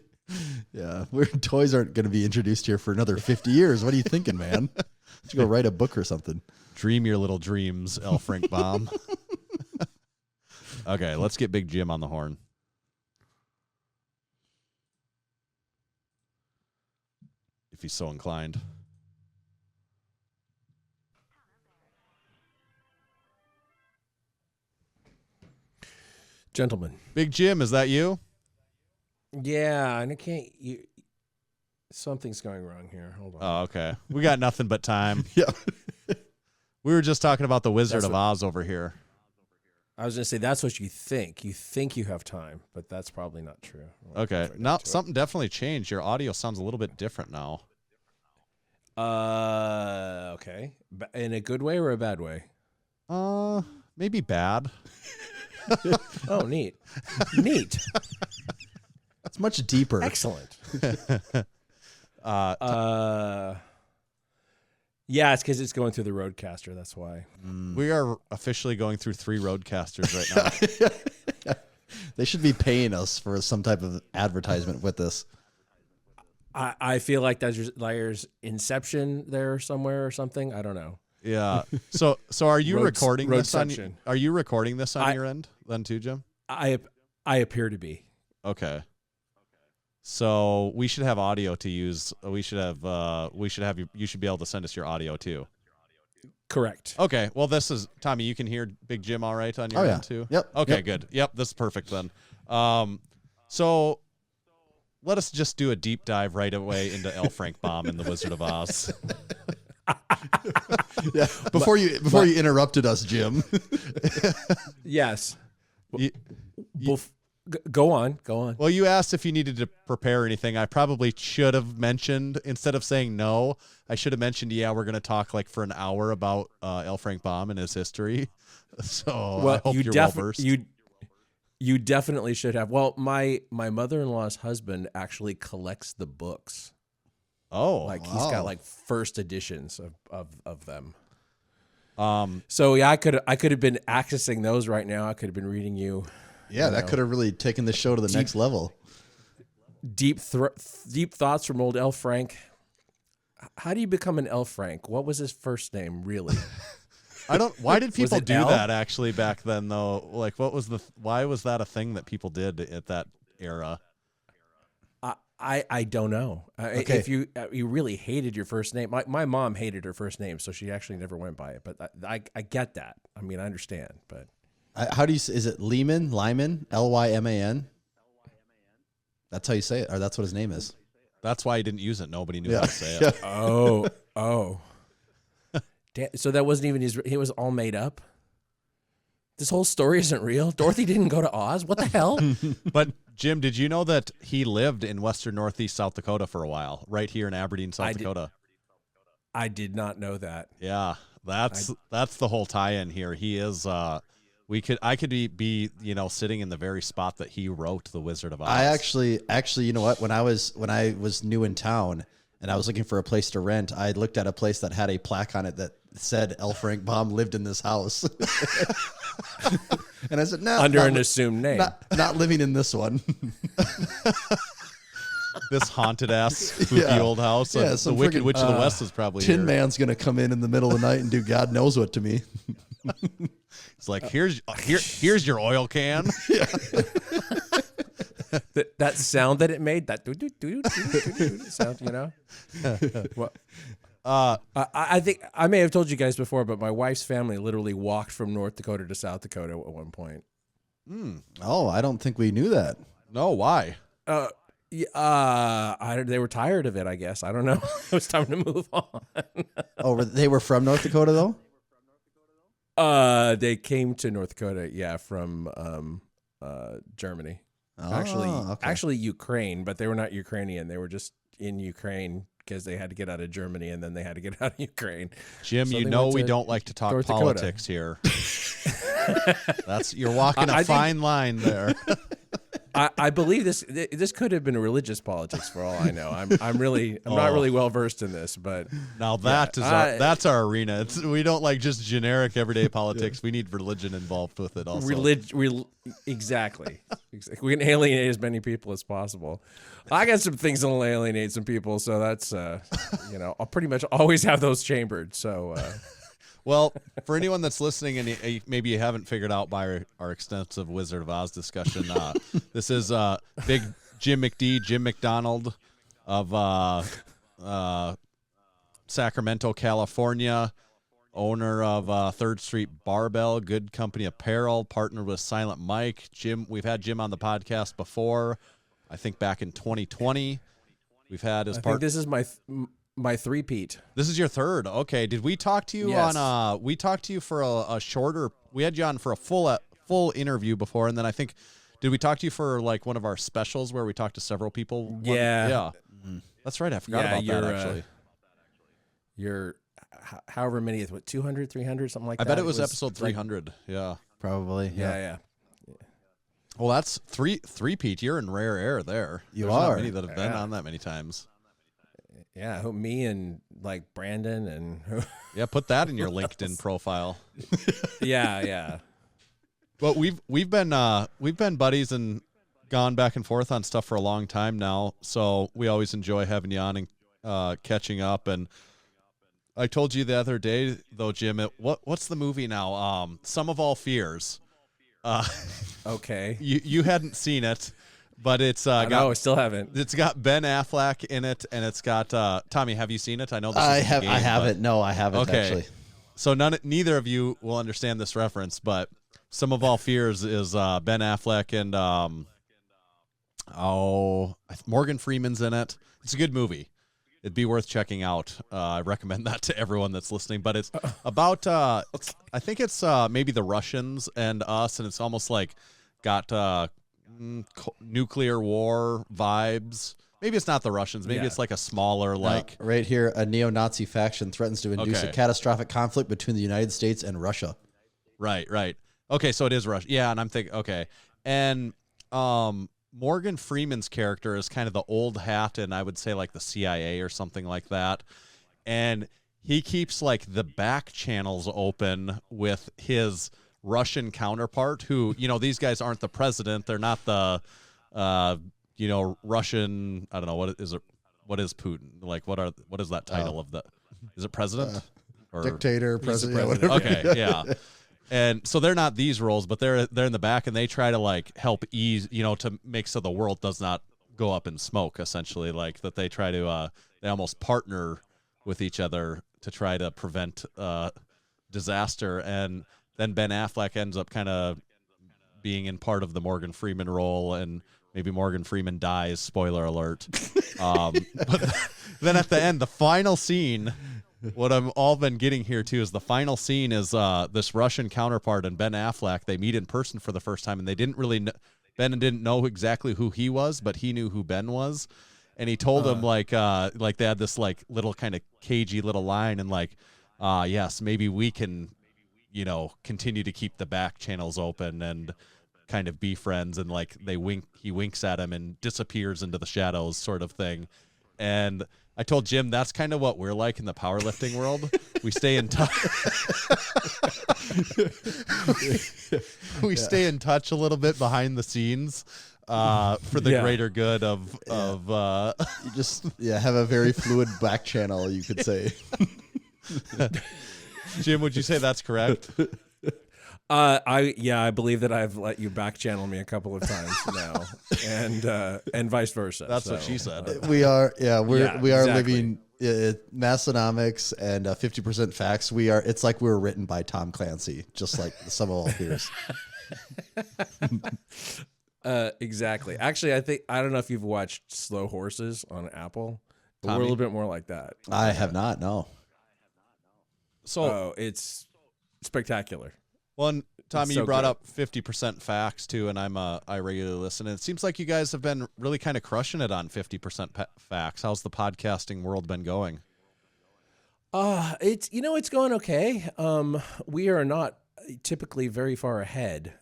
Yeah, toys aren't going to be introduced here for another 50 years. What are you thinking, man? Why don't you go write a book or something? Dream your little dreams, L. Frank Baum. Okay, let's get Big Jim on the horn. If he's so inclined. Gentlemen. Big Jim, is that you? Yeah, and I can't. Something's going wrong here. Hold on. Oh, okay. We got nothing but time. Yeah. We were just talking about the Wizard of Oz over here. I was going to say, that's what you think. You think you have time, but that's probably not true. Okay. Now, something definitely changed. Your audio sounds a little bit different now. Okay. In a good way or a bad way? Maybe bad. Oh, neat. Neat. It's much deeper. Excellent. Yeah, it's because it's going through the Roadcaster. That's why. We are officially going through 3 Roadcasters right now. They should be paying us for some type of advertisement with this. I feel like there's Inception there somewhere or something. I don't know. Yeah. So are you recording this on? Roadception. Are you recording this on your end then too, Jim? I appear to be. Okay. So we should have audio to use. You should be able to send us your audio too. Correct. Okay. Well, this is Tommy. You can hear Big Jim all right on your end too. Yep. Okay. Yep. Good. Yep. This is perfect then. So let us just do a deep dive right away into L. Frank Baum and the Wizard of Oz. Yeah. Before you interrupted us, Jim. Yes. You- Go on. Go on. Well, you asked if you needed to prepare anything. I probably should have mentioned, instead of saying no, I should have mentioned, yeah, we're going to talk like for an hour about L. Frank Baum and his history. So I hope you're well versed. You definitely should have. Well, my mother-in-law's husband actually collects the books. Oh, Like he's got like first editions of them. Um, So yeah, I could have been accessing those right now. I could have been reading you. Yeah, that could have really taken the show to the next level. Deep thoughts from old L. Frank. How do you become an L. Frank? What was his first name, really? I don't. Why did people it do L? that actually back then though? Like, why was that a thing that people did at that era? I don't know. Okay. If you really hated your first name, my mom hated her first name, so she actually never went by it. But I get that. I mean, I understand. But How do you? Is it Lyman? Lyman? That's how you say it, or that's what his name is. That's why he didn't use it. Nobody knew how to say it. oh. So that wasn't even his. It was all made up. This whole story isn't real. Dorothy didn't go to Oz. What the hell? But Jim, did you know that he lived in western northeast South Dakota for a while, right here in Aberdeen, South Dakota? I did not know that. Yeah, that's the whole tie-in here. He is. I could be sitting in the very spot that he wrote The Wizard of Oz. I actually, you know what? When I was new in town and I was looking for a place to rent, I looked at a place that had a plaque on it that said L. Frank Baum lived in this house. And I said, no, Under an assumed name. Not living in this one. This haunted ass spooky old house. Yeah, The some Wicked friggin', Witch of the West is probably Tin here. Man's gonna come in the middle of the night and do God knows what to me. It's like here's your oil can. That sound that it made, that sound, What? I think I may have told you guys before, but my wife's family literally walked from North Dakota to South Dakota at one point. Oh, I don't think we knew that. No, why? They were tired of it, I guess. I don't know. It was time to move on. Oh, they were from North Dakota though? They came to North Dakota, from Germany. Oh, Actually Ukraine, but they were not Ukrainian. They were just in Ukraine because they had to get out of Germany and then they had to get out of Ukraine. Jim, So you they know went we to don't like to talk North politics here. You're walking a fine line there. I believe this could have been religious politics for all I know. I'm not really well versed in this, but Now that's our arena. We don't like just generic everyday politics. We need religion involved with it also. Exactly. We can alienate as many people as possible. I got some things that'll alienate some people, so that's I'll pretty much always have those chambered. So Well, for anyone that's listening and maybe you haven't figured out by our extensive Wizard of Oz discussion, this is big Jim McD, Jim McDonald of Sacramento, California, owner of 3rd Street Barbell, Good Company Apparel, partnered with Silent Mike. Jim, we've had Jim on the podcast before, I think back in 2020. We've had his I think this is my three-peat. This is your third. Okay. Did we talk to you Yes. we talked to you for a shorter, we had you on for a full interview before. And then I think, did we talk to you for like one of our specials where we talked to several people? Yeah. Yeah. That's right. I forgot about that actually. You're however many, 200, 300, something like I that. bet it was episode 300. Yeah. Probably. Yeah. Well, that's three, Pete. You're in rare air there. You There's are. not many that have been on that many times. Yeah, me and like Brandon and Yeah, put that in your LinkedIn profile. yeah. But we've been buddies and gone back and forth on stuff for a long time now. So we always enjoy having you on and catching up. And I told you the other day though, Jim, what's the movie now? Sum of All Fears. Okay. You hadn't seen it, but it's I still haven't. It's got Ben Affleck in it, and it's got Tommy. Have you seen it? I know this I is a game, haven't. but- No, I haven't Okay. actually. So neither of you will understand this reference, but Sum of All Fears is Ben Affleck and Morgan Freeman's in it. It's a good movie. It'd be worth checking out. I recommend that to everyone that's listening. But it's about I think it's maybe the Russians and us, and it's almost like got nuclear war vibes. Maybe it's not the Russians. Maybe it's like a smaller like. Right here, a neo-Nazi faction threatens to induce Okay. a catastrophic conflict between the United States and Russia. Right. Okay, so it is Russia. Yeah, and I'm thinking, okay. And Morgan Freeman's character is kind of the old hat, and I would say like the CIA or something like that. And he keeps like the back channels open with his Russian counterpart, who, these guys aren't the president. They're not the, Russian. I don't know, what is it? What is Putin? Like, what is that title of the? Is it president or Dictator, president, president. whatever. Okay, yeah. And so they're not these roles, but they're in the back, and they try to like help ease, to make so the world does not go up in smoke. Essentially, like that they try to they almost partner with each other to try to prevent disaster. And then Ben Affleck ends up kind of being in part of the Morgan Freeman role, and maybe Morgan Freeman dies. Spoiler alert. But then at the end, the final scene. What I've all been getting here too is the final scene is this Russian counterpart and Ben Affleck. They meet in person for the first time, and they didn't really Ben didn't know exactly who he was, but he knew who Ben was, and he told him like they had this like little kind of cagey little line, and like yes, maybe we can continue to keep the back channels open and kind of be friends, and like he winks at him and disappears into the shadows, sort of thing. And I told Jim that's kind of what we're like in the powerlifting world. We stay in touch. We stay in touch a little bit behind the scenes for the greater good of. You just have a very fluid back channel, you could say. Jim, would you say that's correct? I believe that I've let you back channel me a couple of times now, and vice versa. That's what she said. We are exactly. living Massenomics and 50% facts. It's like we were written by Tom Clancy, just like Sum of All Fears. Exactly. Actually, I don't know if you've watched Slow Horses on Apple, but we're a little bit more like that. I have not. No. So it's spectacular. Well, and Tommy, so you brought good. up 50% facts too, and I regularly listen. And it seems like you guys have been really kind of crushing it on 50% facts. How's the podcasting world been going? It's going okay. We are not typically very far ahead,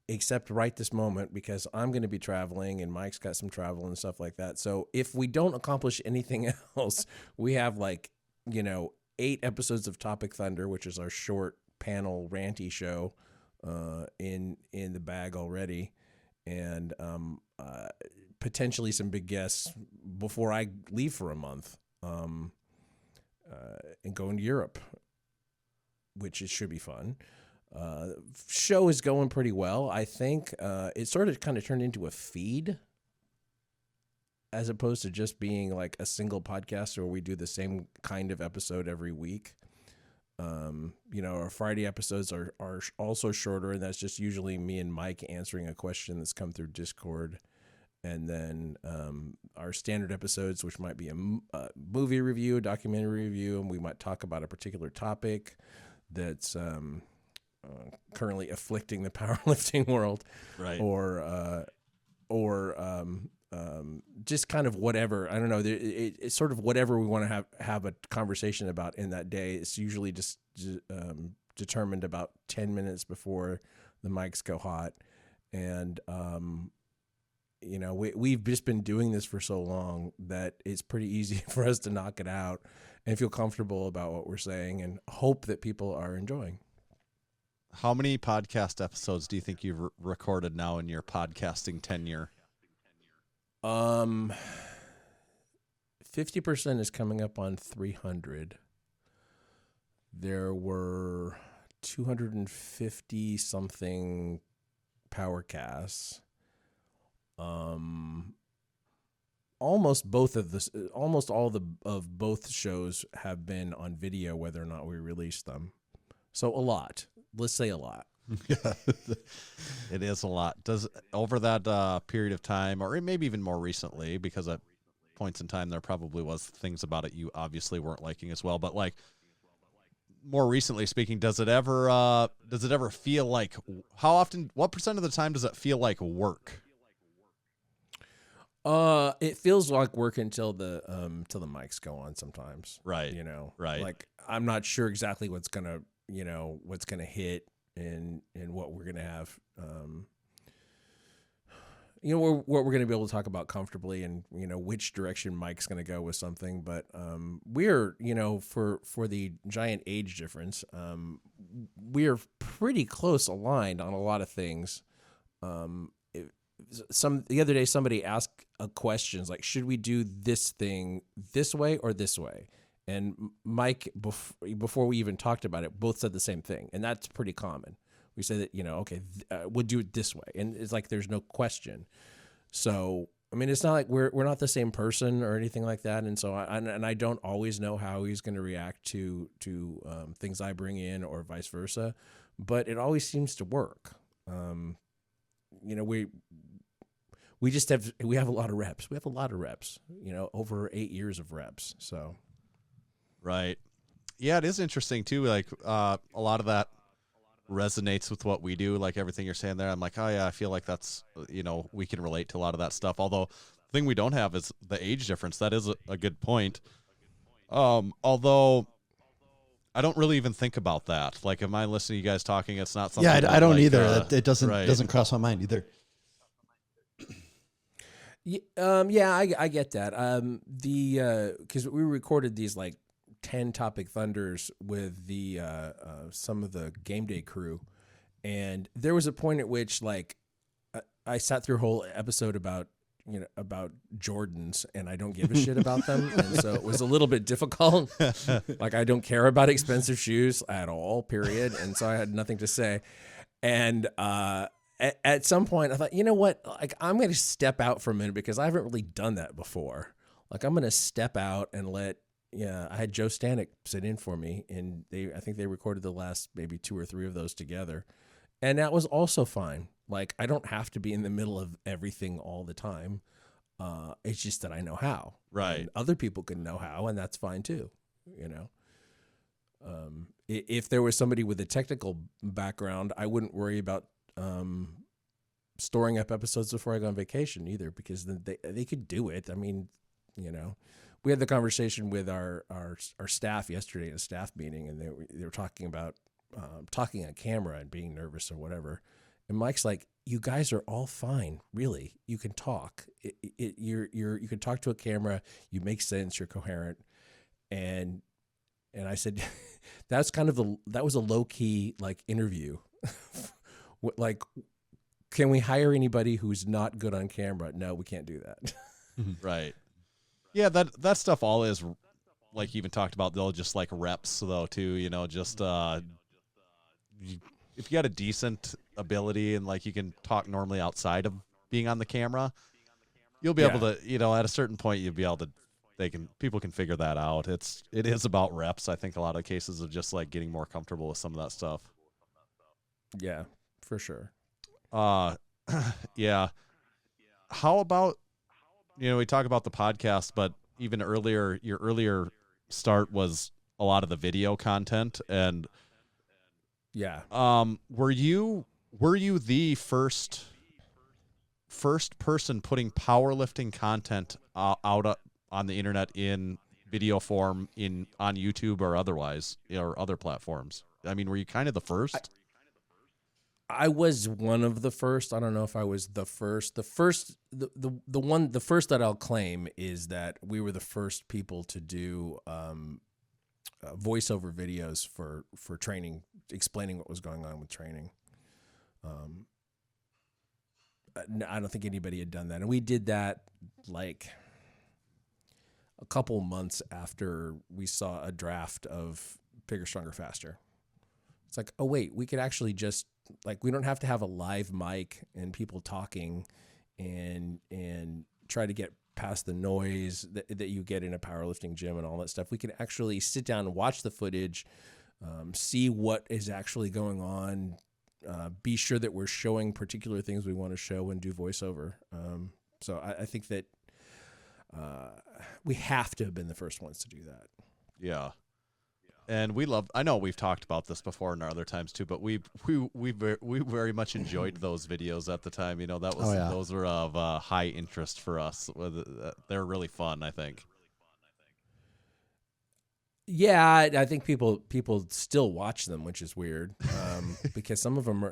except right this moment because I'm going to be traveling and Mike's got some travel and stuff like that. So if we don't accomplish anything else, we have 8 episodes of Topic Thunder, which is our short panel ranty show in the bag already, and potentially some big guests before I leave for a month and going to Europe, which it should be fun. Show is going pretty well. I think it sort of kind of turned into a feed as opposed to just being like a single podcast where we do the same kind of episode every week. Our Friday episodes are also shorter, and that's just usually me and Mike answering a question that's come through Discord. And then our standard episodes, which might be a movie review, a documentary review, and we might talk about a particular topic that's currently afflicting the powerlifting world, Right. or just kind of whatever. I don't know. It's sort of whatever we want to have a conversation about in that day. It's usually just determined about 10 minutes before the mics go hot. And, we've just been doing this for so long that it's pretty easy for us to knock it out and feel comfortable about what we're saying and hope that people are enjoying. How many podcast episodes do you think you've recorded now in your podcasting tenure? 50% is coming up on 300. There were 250 something power casts. almost all of both shows have been on video, whether or not we release them. So a lot. Let's say a lot. Yeah, it is a lot. Does over that period of time, or maybe even more recently, because at points in time there probably was things about it you obviously weren't liking as well. But like more recently speaking, does it ever feel like, how often, what % of the time does it feel like work? It feels like work until the mics go on sometimes. Right. Right. Like I'm not sure exactly what's gonna hit and what we're gonna have. What we're gonna be able to talk about comfortably, and which direction Mike's gonna go with something. But we're for the giant age difference, we're pretty close aligned on a lot of things. The other day somebody asked a question like, should we do this thing this way or this way? And Mike, before we even talked about it, both said the same thing. And that's pretty common. We say that, okay, we'll do it this way. And it's like, there's no question. So, I mean, it's not like we're not the same person or anything like that. And so I don't always know how he's going to react to things I bring in or vice versa, but it always seems to work. We have a lot of reps. We have a lot of reps, over 8 years of reps. So. Right. Yeah, it is interesting too. Like a lot of that resonates with what we do. Like everything you're saying there, I'm like, oh yeah, I feel like that's, we can relate to a lot of that stuff. Although the thing we don't have is the age difference. That is a good point. Although I don't really even think about that. Like, am I listening to you guys talking? It's not something. Yeah, I don't like, either. It doesn't right. doesn't cross my mind either. Yeah, I get that. Because we recorded these like 10 Topic Thunders with the some of the game day crew, and there was a point at which like I sat through a whole episode about Jordans, and I don't give a shit about them, and so it was a little bit difficult. Like I don't care about expensive shoes at all, period, and so I had nothing to say. And at some point I thought, you know what, like I'm going to step out for a minute because I haven't really done that before. Like I'm going to step out and I had Joe Stanek sit in for me, and I think they recorded the last maybe 2 or 3 of those together. And that was also fine. Like I don't have to be in the middle of everything all the time. It's just that I know how. Right. And other people can know how, and that's fine too. If there was somebody with a technical background, I wouldn't worry about storing up episodes before I go on vacation either, because then they could do it. I mean, we had the conversation with our staff yesterday at a staff meeting, and they were talking about talking on camera and being nervous or whatever. And Mike's like, "You guys are all fine, really. You can talk. You can talk to a camera. You make sense. You're coherent." And I said, "That's that was a low key like interview. Like, can we hire anybody who's not good on camera? No, we can't do that." Right. Yeah, that stuff all is, like you even talked about, they'll just like reps though too, just if you got a decent ability and like you can talk normally outside of being on the camera, you'll be able to, at a certain point you'll be able to, people can figure that out. It is about reps. I think a lot of cases of just like getting more comfortable with some of that stuff. Yeah, for sure. Yeah. How about, we talk about the podcast, but even earlier, your earlier start was a lot of the video content, and yeah. Were you the first person putting powerlifting content out on the internet in video form on YouTube or otherwise, or other platforms? I mean, were you kind of the first? I was one of the first. I don't know if I was the first. The first that I'll claim is that we were the first people to do voiceover videos for training, explaining what was going on with training. I don't think anybody had done that, and we did that like a couple months after we saw a draft of Bigger, Stronger, Faster. It's like, oh wait, we could actually just like, we don't have to have a live mic and people talking and try to get past the noise that you get in a powerlifting gym and all that stuff. We can actually sit down and watch the footage, see what is actually going on, be sure that we're showing particular things we want to show and do voiceover. So I think that we have to have been the first ones to do that. Yeah. And I know we've talked about this before in our other times too, but we very much enjoyed those videos at the time. You know, those were of high interest for us. They're really fun, I think. Yeah, I think people still watch them, which is weird, because some of them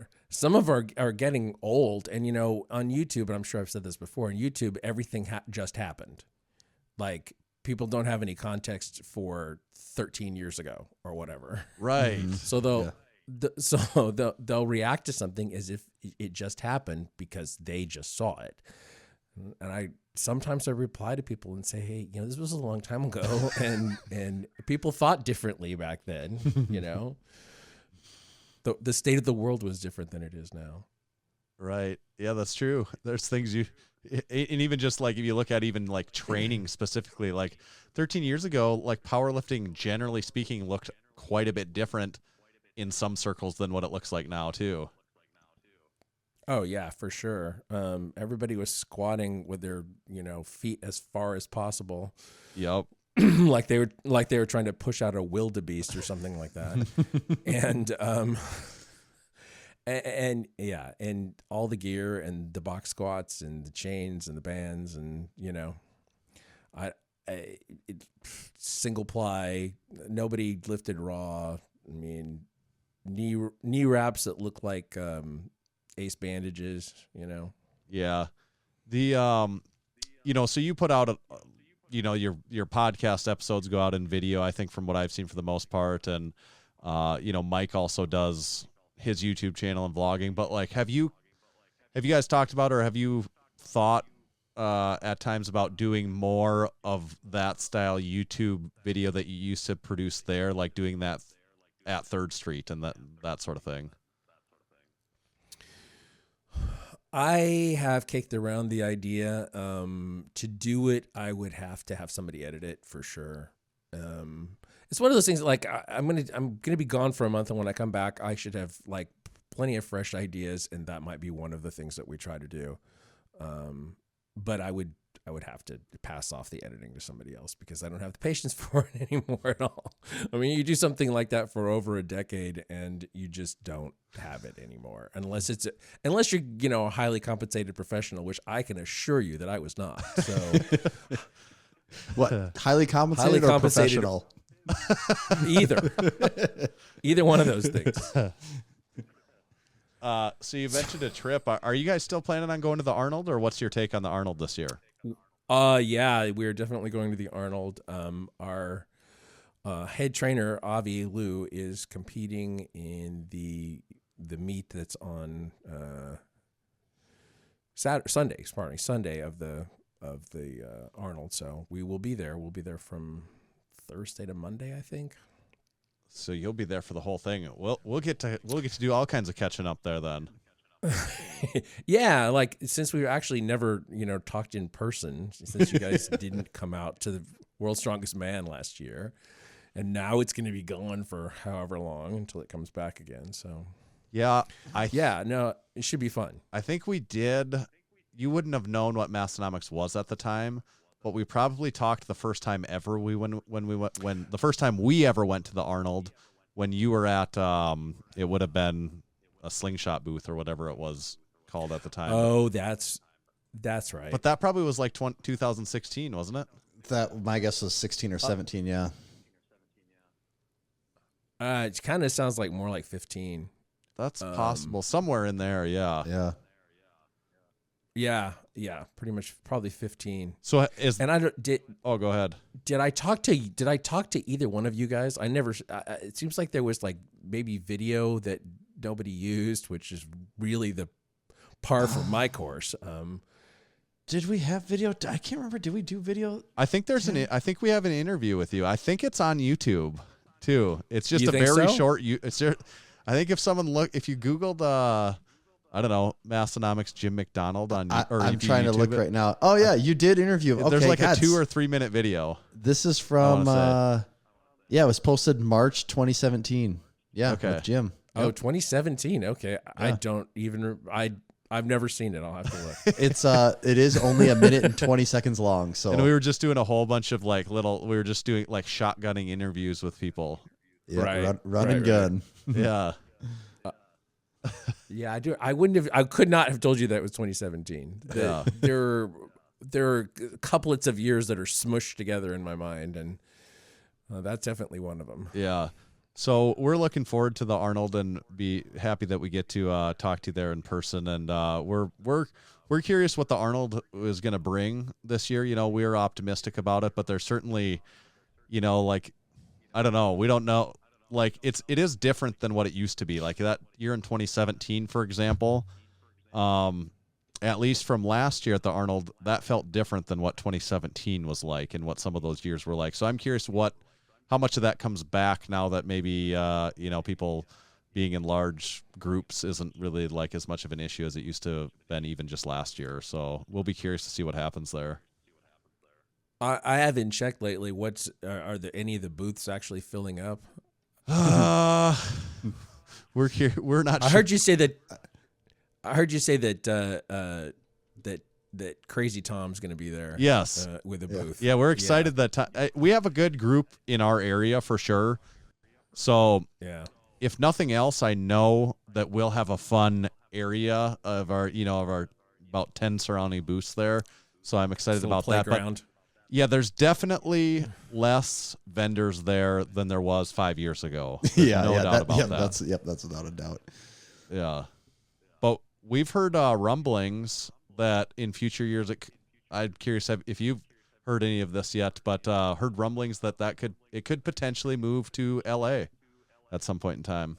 are getting old. And you know, on YouTube, and I'm sure I've said this before, on YouTube, everything just happened. Like, people don't have any context for 13 years ago or whatever. Right. So they'll react to something as if it just happened because they just saw it. And sometimes I reply to people and say, hey, you know, this was a long time ago, and people thought differently back then. You know, the state of the world was different than it is now. Right. Yeah, that's true. There's things and even just like if you look at even like training specifically, like 13 years ago, like powerlifting, generally speaking, looked quite a bit different in some circles than what it looks like now too. Oh yeah, for sure. Everybody was squatting with their, you know, feet as far as possible. Yep. like they were trying to push out a wildebeest or something like that. and yeah, and all the gear and the box squats and the chains and the bands and, you know, single ply, nobody lifted raw. I mean, knee wraps that look like ace bandages, you know. Yeah. The you know, so you put out you know, your podcast episodes go out in video, I think, from what I've seen for the most part, and you know, Mike also does his YouTube channel and vlogging. But like, have you guys talked about, or have you thought at times about doing more of that style YouTube video that you used to produce there, like doing that at 3rd Street and that sort of thing? I have kicked around the idea. To do it, I would have to have somebody edit it for sure. It's one of those things, like I'm gonna be gone for a month, and when I come back, I should have like plenty of fresh ideas, and that might be one of the things that we try to do. But I would have to pass off the editing to somebody else because I don't have the patience for it anymore at all. I mean, you do something like that for over a decade and you just don't have it anymore unless you're, you know, a highly compensated professional, which I can assure you that I was not. So what? Highly compensated or professional? Either one of those things. So you mentioned a trip. Are you guys still planning on going to the Arnold, or what's your take on the Arnold this year? Yeah, we're definitely going to the Arnold. Our head trainer, Avi Liu, is competing in the meet that's on Sunday of the Arnold. So we will be there. We'll be there from Thursday to Monday, I think. So you'll be there for the whole thing. We'll get to do all kinds of catching up there then. Yeah, like since we actually never, you know, talked in person, since you guys didn't come out to the World's Strongest Man last year, and now it's going to be gone for however long until it comes back again. So yeah, no, it should be fun. I think we did. You wouldn't have known what Massenomics was at the time, but we probably talked the first time ever when the first time we ever went to the Arnold, when you were at it would have been a slingshot booth or whatever it was called at the time. Oh, that's right. But that probably was like 2016, wasn't it? That my guess was 16 or 17. Yeah. It kind of sounds like more like 15. That's possible. Somewhere in there. Yeah. Yeah. Yeah. Pretty much, probably 15. So go ahead. Did I talk to either one of you guys? I never. It seems like there was like maybe video that nobody used, which is really the par for my course. Did we have video? I can't remember. Did we do video? I think I think we have an interview with you. I think it's on YouTube too. It's just a very so? short. I think if you Googled I don't know, Massenomics Jim McDonald on. I'm trying to look right now. Oh yeah, you did interview him. There's okay, like God. a 2 or 3 minute video. This is from. Yeah, it was posted March 2017. Yeah, Okay. with Jim. Oh, 2017. Okay, I don't even. I've never seen it. I'll have to look. It is only 1 minute and 20 seconds long. So And we were just doing a whole bunch of like we were just doing like shotgunning interviews with people. yeah, Right. run and gun. Yeah. Yeah, I do. I wouldn't have. I could not have told you that it was 2017. Yeah. There are couplets of years that are smushed together in my mind, and that's definitely one of them. Yeah. So we're looking forward to the Arnold and be happy that we get to talk to you there in person. And we're curious what the Arnold is going to bring this year. You know, we're optimistic about it, but there's certainly, you know, like, I don't know. We don't know. Like it is different than what it used to be. Like that year in 2017, for example, at least from last year at the Arnold, that felt different than what 2017 was like and what some of those years were like. So I'm curious how much of that comes back now that maybe, you know, people being in large groups isn't really like as much of an issue as it used to have been even just last year. So we'll be curious to see what happens there. I haven't checked lately. Are there any of the booths actually filling up? We're here. We're not. I heard you say that. I heard you say that that Crazy Tom's going to be there. Yes, with a booth. Yeah, we're excited that we have a good group in our area for sure. So yeah, if nothing else, I know that we'll have a fun area of our about 10 surrounding booths there. So I'm excited about that. But yeah, there's definitely less vendors there than there was 5 years ago. There's no doubt about that. That's without a doubt. Yeah, but we've heard rumblings that in future years, I'm curious if you've heard any of this yet, but heard rumblings that it could potentially move to LA at some point in time.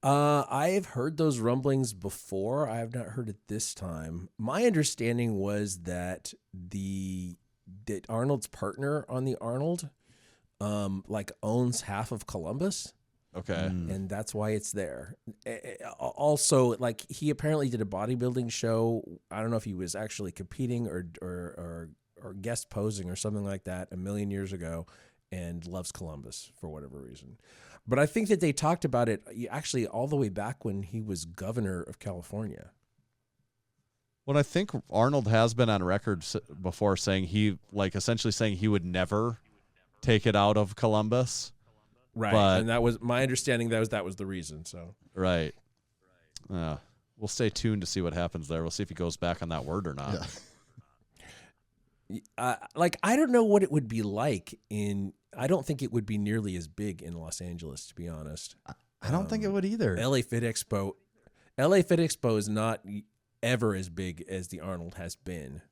I've heard those rumblings before. I have not heard it this time. My understanding was that that Arnold's partner on the Arnold, like owns half of Columbus. Okay. And that's why it's there. Also, like he apparently did a bodybuilding show. I don't know if he was actually competing or guest posing or something like that 1,000,000 years ago, and loves Columbus for whatever reason. But I think that they talked about it actually all the way back when he was governor of California. Well, I think Arnold has been on record before saying essentially saying he would never take it out of Columbus. Right. But, and that was my understanding. That was the reason. So right. We'll stay tuned to see what happens there. We'll see if he goes back on that word or not. Yeah. I don't know what it would be like I don't think it would be nearly as big in Los Angeles, to be honest. I don't think it would either. LA Fit Expo is not ever as big as the Arnold has been.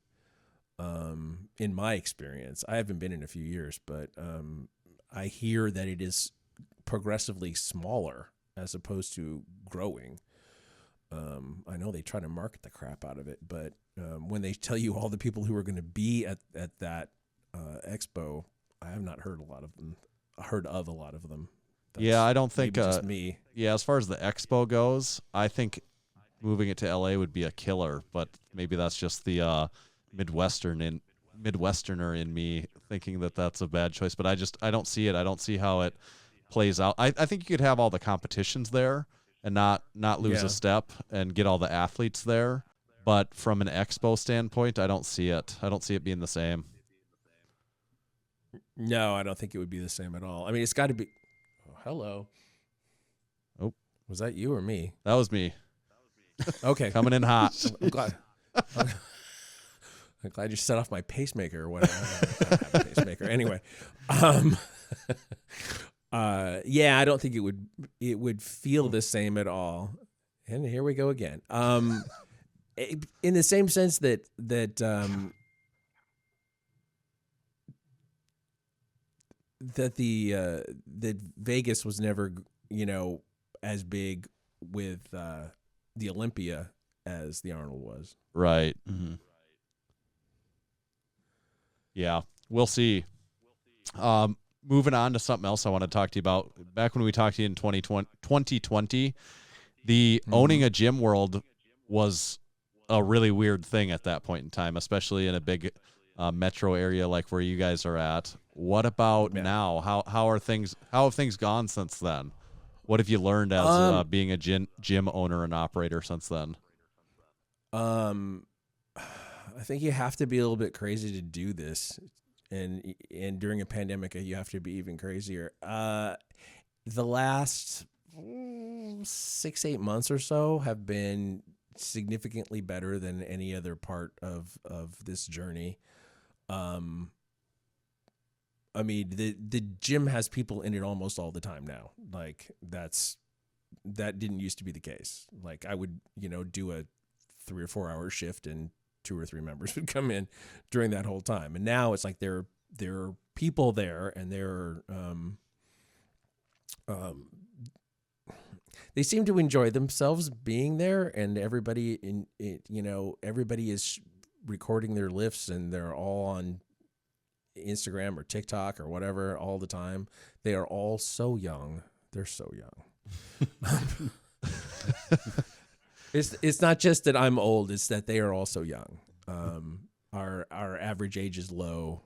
In my experience, I haven't been in a few years, but I hear that it is progressively smaller as opposed to growing. I know they try to market the crap out of it, but when they tell you all the people who are going to be at that expo, I have not heard of a lot of them. Yeah, I don't think just me. Yeah, as far as the expo goes, I think moving it to LA would be a killer, but maybe that's just the Midwesterner in me thinking that that's a bad choice. But I don't see it. I don't see how it plays out. I think you could have all the competitions there and not lose a step and get all the athletes there. But from an expo standpoint, I don't see it. I don't see it being the same. No, I don't think it would be the same at all. I mean, it's got to be. Oh, hello. Oh, was that you or me? That was me. Okay, coming in hot. I'm glad. I'm glad you set off my pacemaker or whatever. I don't have a pacemaker anyway. Yeah, I don't think it would feel the same at all. And here we go again. In the same sense that Vegas was never, as big with the Olympia as the Arnold was. Right. Mm-hmm. Yeah, we'll see. Moving on to something else I want to talk to you about. Back when we talked to you in 2020, the owning a gym world was a really weird thing at that point in time, especially in a big metro area like where you guys are at. What about now? How have things gone since then? What have you learned as being a gym owner and operator since then? I think you have to be a little bit crazy to do this, and during a pandemic, you have to be even crazier. The last 6-8 months or so have been significantly better than any other part of this journey. I mean, the gym has people in it almost all the time now. Like that didn't used to be the case. Like I would, do a 3 or 4 hour shift and 2 or 3 members would come in during that whole time. And now it's like there are people there, and they seem to enjoy themselves being there, and everybody everybody is recording their lifts, and they're all on Instagram or TikTok or whatever all the time. They are all so young. They're so young. It's not just that I'm old, it's that they are all so young. Our average age is low.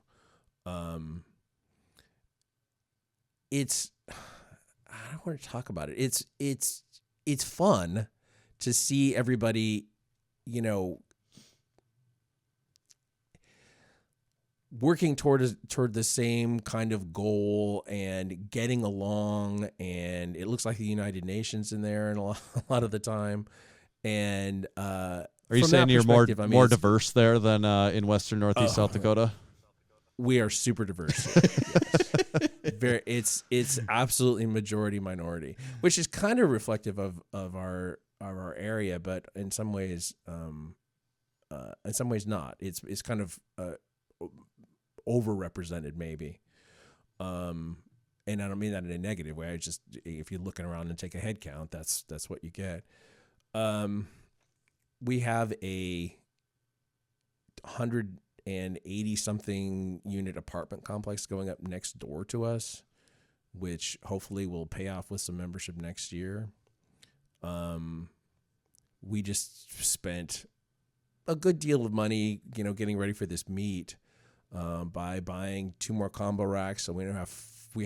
It's I don't want to talk about it. It's fun to see everybody, working toward the same kind of goal and getting along, and it looks like the United Nations in there and a lot of the time. And are you saying you're more diverse there than in Western Northeast South Dakota? We are super diverse. Yes. It's absolutely majority minority, which is kind of reflective of our area, but in some ways not. It's kind of overrepresented maybe. And I don't mean that in a negative way. I just, if you're looking around and take a head count, that's what you get. We have a 180 something unit apartment complex going up next door to us, which hopefully will pay off with some membership next year. We just spent a good deal of money, getting ready for this meet, by buying 2 more combo racks. So we have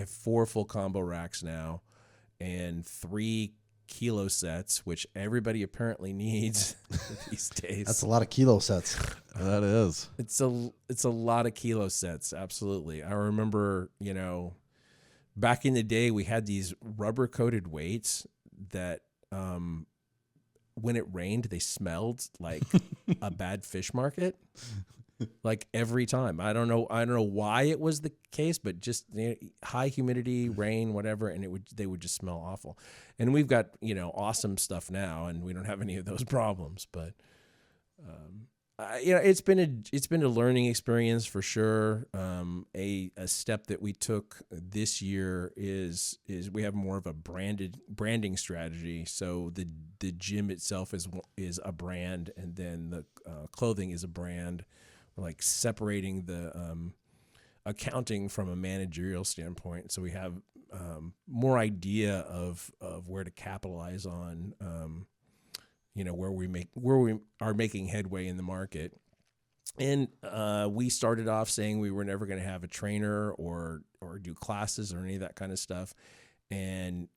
4 full combo racks now, and 3 kilo sets, which everybody apparently needs these days. That's a lot of kilo sets. That is. It's a lot of kilo sets. Absolutely. I remember, back in the day, we had these rubber coated weights that, when it rained, they smelled like a bad fish market. Like every time. I don't know why it was the case, but just high humidity, rain, whatever, and they would just smell awful. And we've got, awesome stuff now, and we don't have any of those problems, but it's been a learning experience for sure. A step that we took this year is we have more of a branding strategy. So the gym itself is a brand, and then the clothing is a brand. We're like separating the accounting from a managerial standpoint, so we have more idea of where to capitalize on. Where we are making headway in the market. And we started off saying we were never going to have a trainer or do classes or any of that kind of stuff. And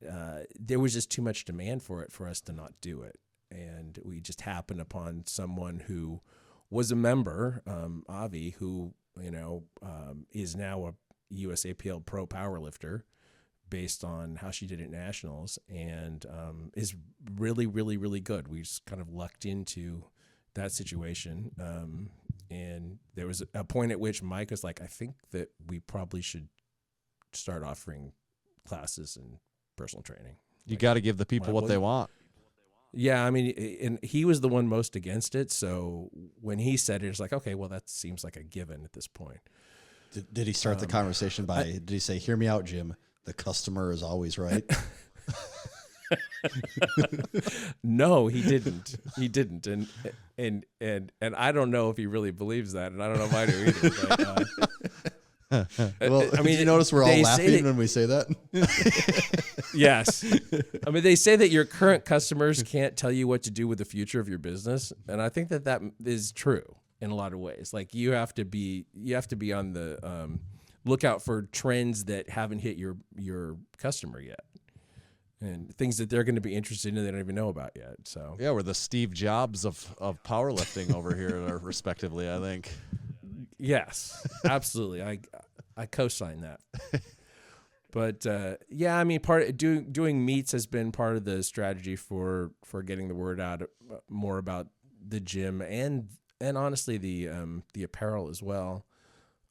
there was just too much demand for it for us to not do it. And we just happened upon someone who was a member, Avi, who, is now a USAPL pro powerlifter, based on how she did at nationals, and is really, really, really good. We just kind of lucked into that situation. And there was a point at which Mike was like, I think that we probably should start offering classes and personal training. You got to give the people what they want. Yeah, I mean, and he was the one most against it. So when he said it, it's like, okay, well, that seems like a given at this point. Did he start the conversation by, did he say, hear me out, Jim, the customer is always right? No, he didn't. He didn't. And I don't know if he really believes that, and I don't know if I do either. But, Well, I mean, did you notice we're all they say laughing that- when we say that? Yes. I mean, they say that your current customers can't tell you what to do with the future of your business, and I think that that is true in a lot of ways. Like you have to be on the lookout for trends that haven't hit your customer yet, and things that they're going to be interested in they don't even know about yet. So Yeah, we're the Steve Jobs of powerlifting over here, respectively, I think. yes, absolutely. I co-sign that. But yeah, I mean, doing meets has been part of the strategy for getting the word out more about the gym and honestly the apparel as well.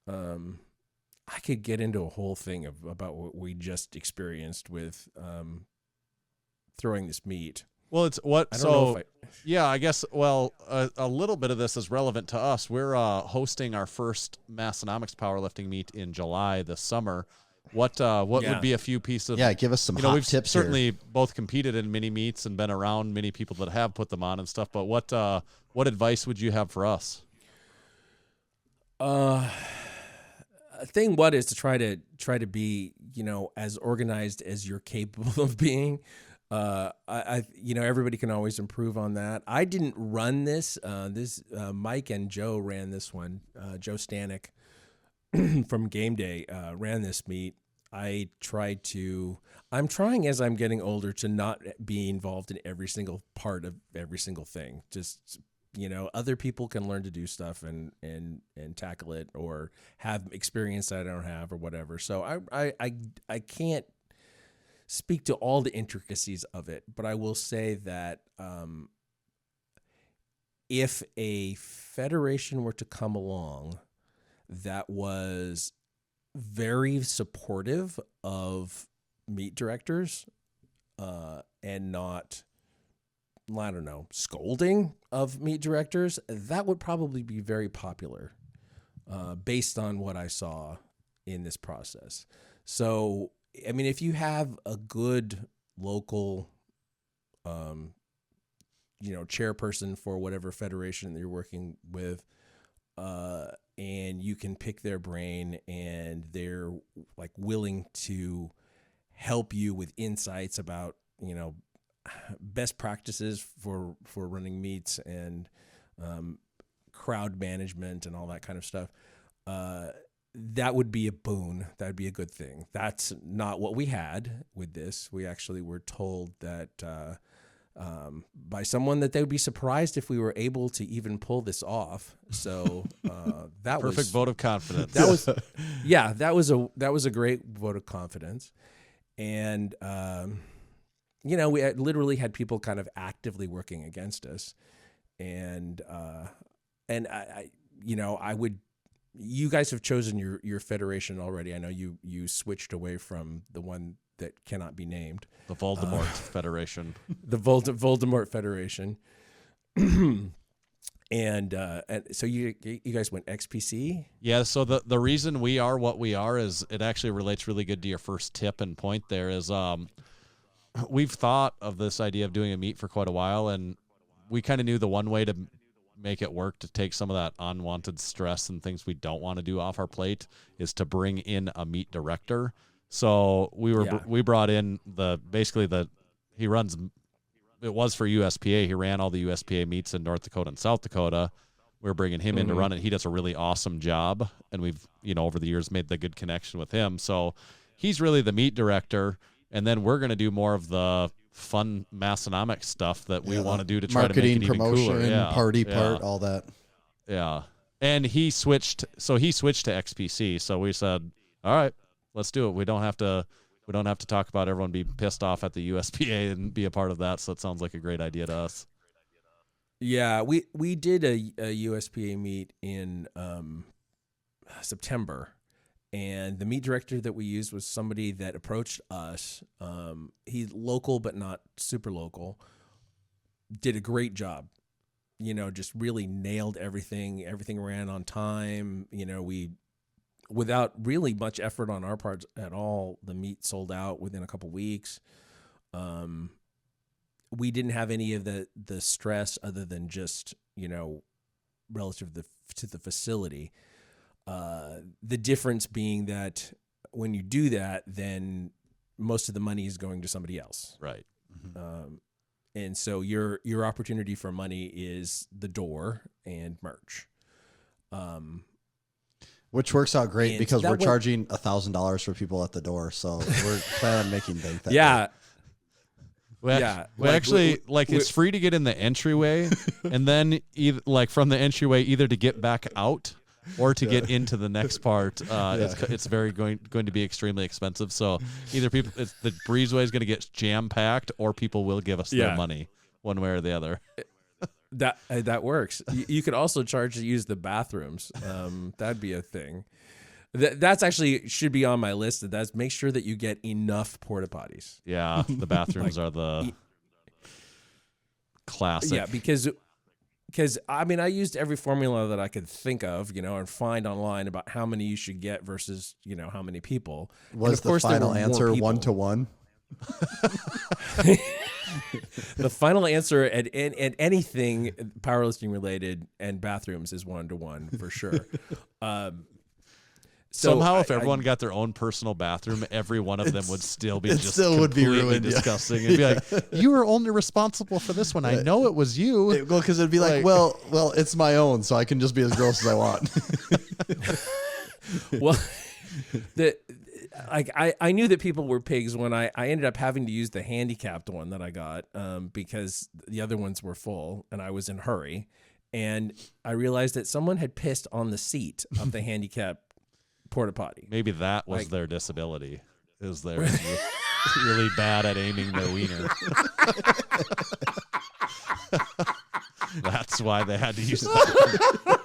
I could get into a whole thing about what we just experienced with throwing this meet. Well, it's what I don't know if yeah, I guess. Well, a little bit of this is relevant to us. We're hosting our first Massenomics powerlifting meet in July this summer. What would be a few pieces of give us some hot hot tips? tips Certainly here. both competed in mini meets and been around many people that have put them on and stuff. But what advice would you have for us? Thing what is to try to be as organized as you're capable of being. I everybody can always improve on that. I didn't run this. Mike and Joe ran this one. Joe Stanek from Game Day ran this meet. I'm trying as I'm getting older to not be involved in every single part of every single thing. Just other people can learn to do stuff and tackle it or have experience that I don't have or whatever. So I can't speak to all the intricacies of it, but I will say that if a federation were to come along that was very supportive of meet directors and not, I don't know, scolding of meet directors, that would probably be very popular based on what I saw in this process. So, I mean, if you have a good local, chairperson for whatever federation that you're working with, and you can pick their brain and they're like willing to help you with insights about, best practices for running meets and crowd management and all that kind of stuff, that would be a boon. That would be a good thing. That's not what we had with this. We actually were told that by someone that they would be surprised if we were able to even pull this off. So that was Perfect vote of confidence. that was a great vote of confidence. And we had literally had people kind of actively working against us, and I would. You guys have chosen your federation already. I know you switched away from the one that cannot be named, The Voldemort Federation. the Voldemort Federation, and so you guys went XPC. Yeah, so the reason we are what we are is it actually relates really good to your first tip and point there is we've thought of this idea of doing a meet for quite a while, and we kind of knew the one way to make it work to take some of that unwanted stress and things we don't want to do off our plate is to bring in a meet director. So we brought in he runs, it was for USPA. He ran all the USPA meets in North Dakota and South Dakota. We're bringing him in to run it. He does a really awesome job, and we've, over the years made the good connection with him. So he's really the meet director, and then we're going to do more of the fun Massenomics stuff that we want to do to try to make it even promotion, cooler. Yeah, party part, all that. Yeah. And he switched to XPC. So we said, all right, let's do it. We don't have to talk about everyone being pissed off at the USPA and be a part of that. So it sounds like a great idea to us. Yeah, we did a USPA meet in September, and the meet director that we used was somebody that approached us. He's local but not super local. Did a great job. Just really nailed everything. Everything ran on time. We, without really much effort on our part at all, the meet sold out within a couple weeks. We didn't have any of the stress other than just, relative to the facility. The difference being that when you do that, then most of the money is going to somebody else. Right. And so your opportunity for money is the door and merch. Which works out great And because that we're way- charging $1,000 for people at the door. So we're planning on making bank that Yeah. day. We actually it's free to get in the entryway, and then from the entryway either to get back out or to get into the next part. It's very going to be extremely expensive. So either the breezeway is going to get jam packed, or people will give us their money one way or the other. That works. You could also charge to use the bathrooms. That'd be a thing. That's actually should be on my list. That's make sure that you get enough porta potties. Yeah, the bathrooms are the classic. Yeah, because I mean I used every formula that I could think of, and find online about how many you should get versus how many people. Was of course, the final answer 1-to-1? The final answer at anything powerlifting related and bathrooms is 1-to-1 for sure. Somehow, if everyone got their own personal bathroom, every one of them would still be just would be completely ruined, disgusting. It'd be like, you were only responsible for this one. I know it was you. Well, because it'd be like, well, it's my own, so I can just be as gross as I want. Well, I knew that people were pigs when I ended up having to use the handicapped one that I got because the other ones were full and I was in a hurry. And I realized that someone had pissed on the seat of the handicapped porta potty. Maybe that was their disability. Is they're really bad at aiming their wiener. That's why they had to use that.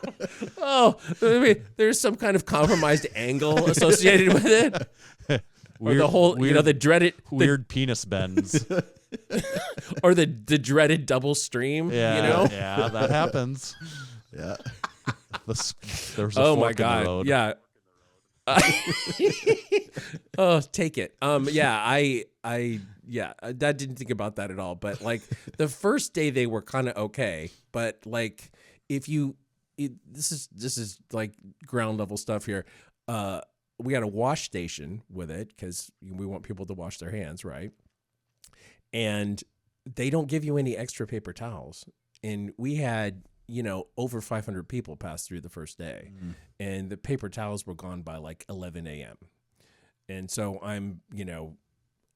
Oh, I mean, there's some kind of compromised angle associated with it. Weird, or the whole, weird, the dreaded weird penis bends. or the dreaded double stream. Yeah, yeah, that happens. Yeah. There's a fork in the road. Yeah. Oh, take it. I didn't think about that at all. But the first day they were kind of okay. But this is like ground level stuff here. We had a wash station with it because we want people to wash their hands, right? And they don't give you any extra paper towels. And we had over 500 people pass through the first day, and the paper towels were gone by 11 a.m. And so I'm,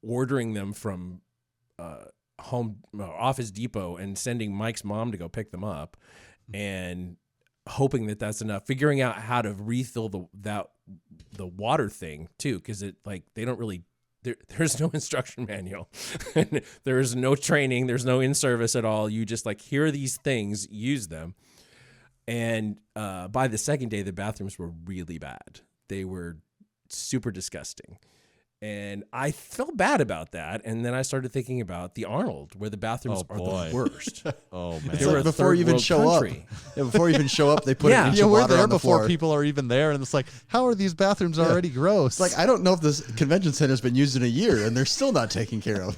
ordering them from Office Depot and sending Mike's mom to go pick them up, and hoping that that's enough. Figuring out how to refill the water thing too, because they don't really. There's no instruction manual. There's no training. There's no in-service at all. You just here are these things, use them. And by the second day, the bathrooms were really bad. They were super disgusting. And I felt bad about that. And then I started thinking about the Arnold, where the bathrooms are the worst. Oh, man. It's like before you even show up. Yeah, before you even show up, they put an inch of we're water there on the before floor. people are even there, and it's like, how are these bathrooms already gross? It's I don't know if this convention center has been used in a year, and they're still not taken care of.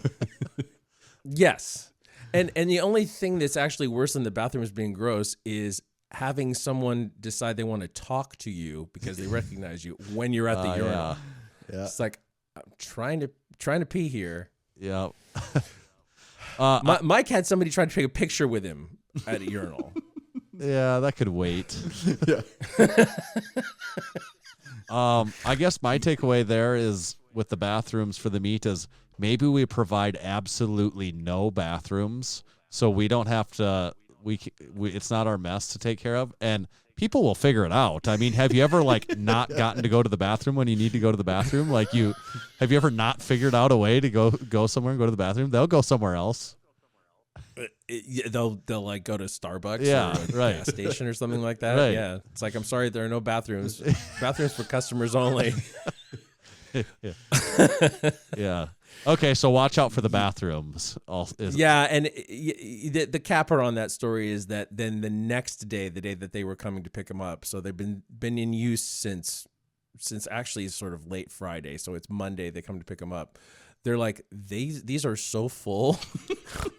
Yes. And the only thing that's actually worse than the bathrooms being gross is having someone decide they want to talk to you because they recognize you when you're at the urinal. Yeah. It's I'm trying to pee here. Yeah. Mike had somebody try to take a picture with him at a urinal. Yeah, that could wait. Yeah. I guess my takeaway there is with the bathrooms for the meet is maybe we provide absolutely no bathrooms so we don't have to. It's not our mess to take care of, and people will figure it out. I mean, have you ever not gotten to go to the bathroom when you need to go to the bathroom? Have you ever not figured out a way to go somewhere and go to the bathroom? They'll go somewhere else. They'll go to Starbucks Yeah, or a right. gas station or something like that. Right. Yeah. It's I'm sorry, there are no bathrooms. Bathrooms for customers only. Yeah. Okay, so watch out for the bathrooms. Yeah, and the capper on that story is that then the next day, the day that they were coming to pick them up, so they've been in use since actually sort of late Friday, so it's Monday they come to pick them up. They're these are so full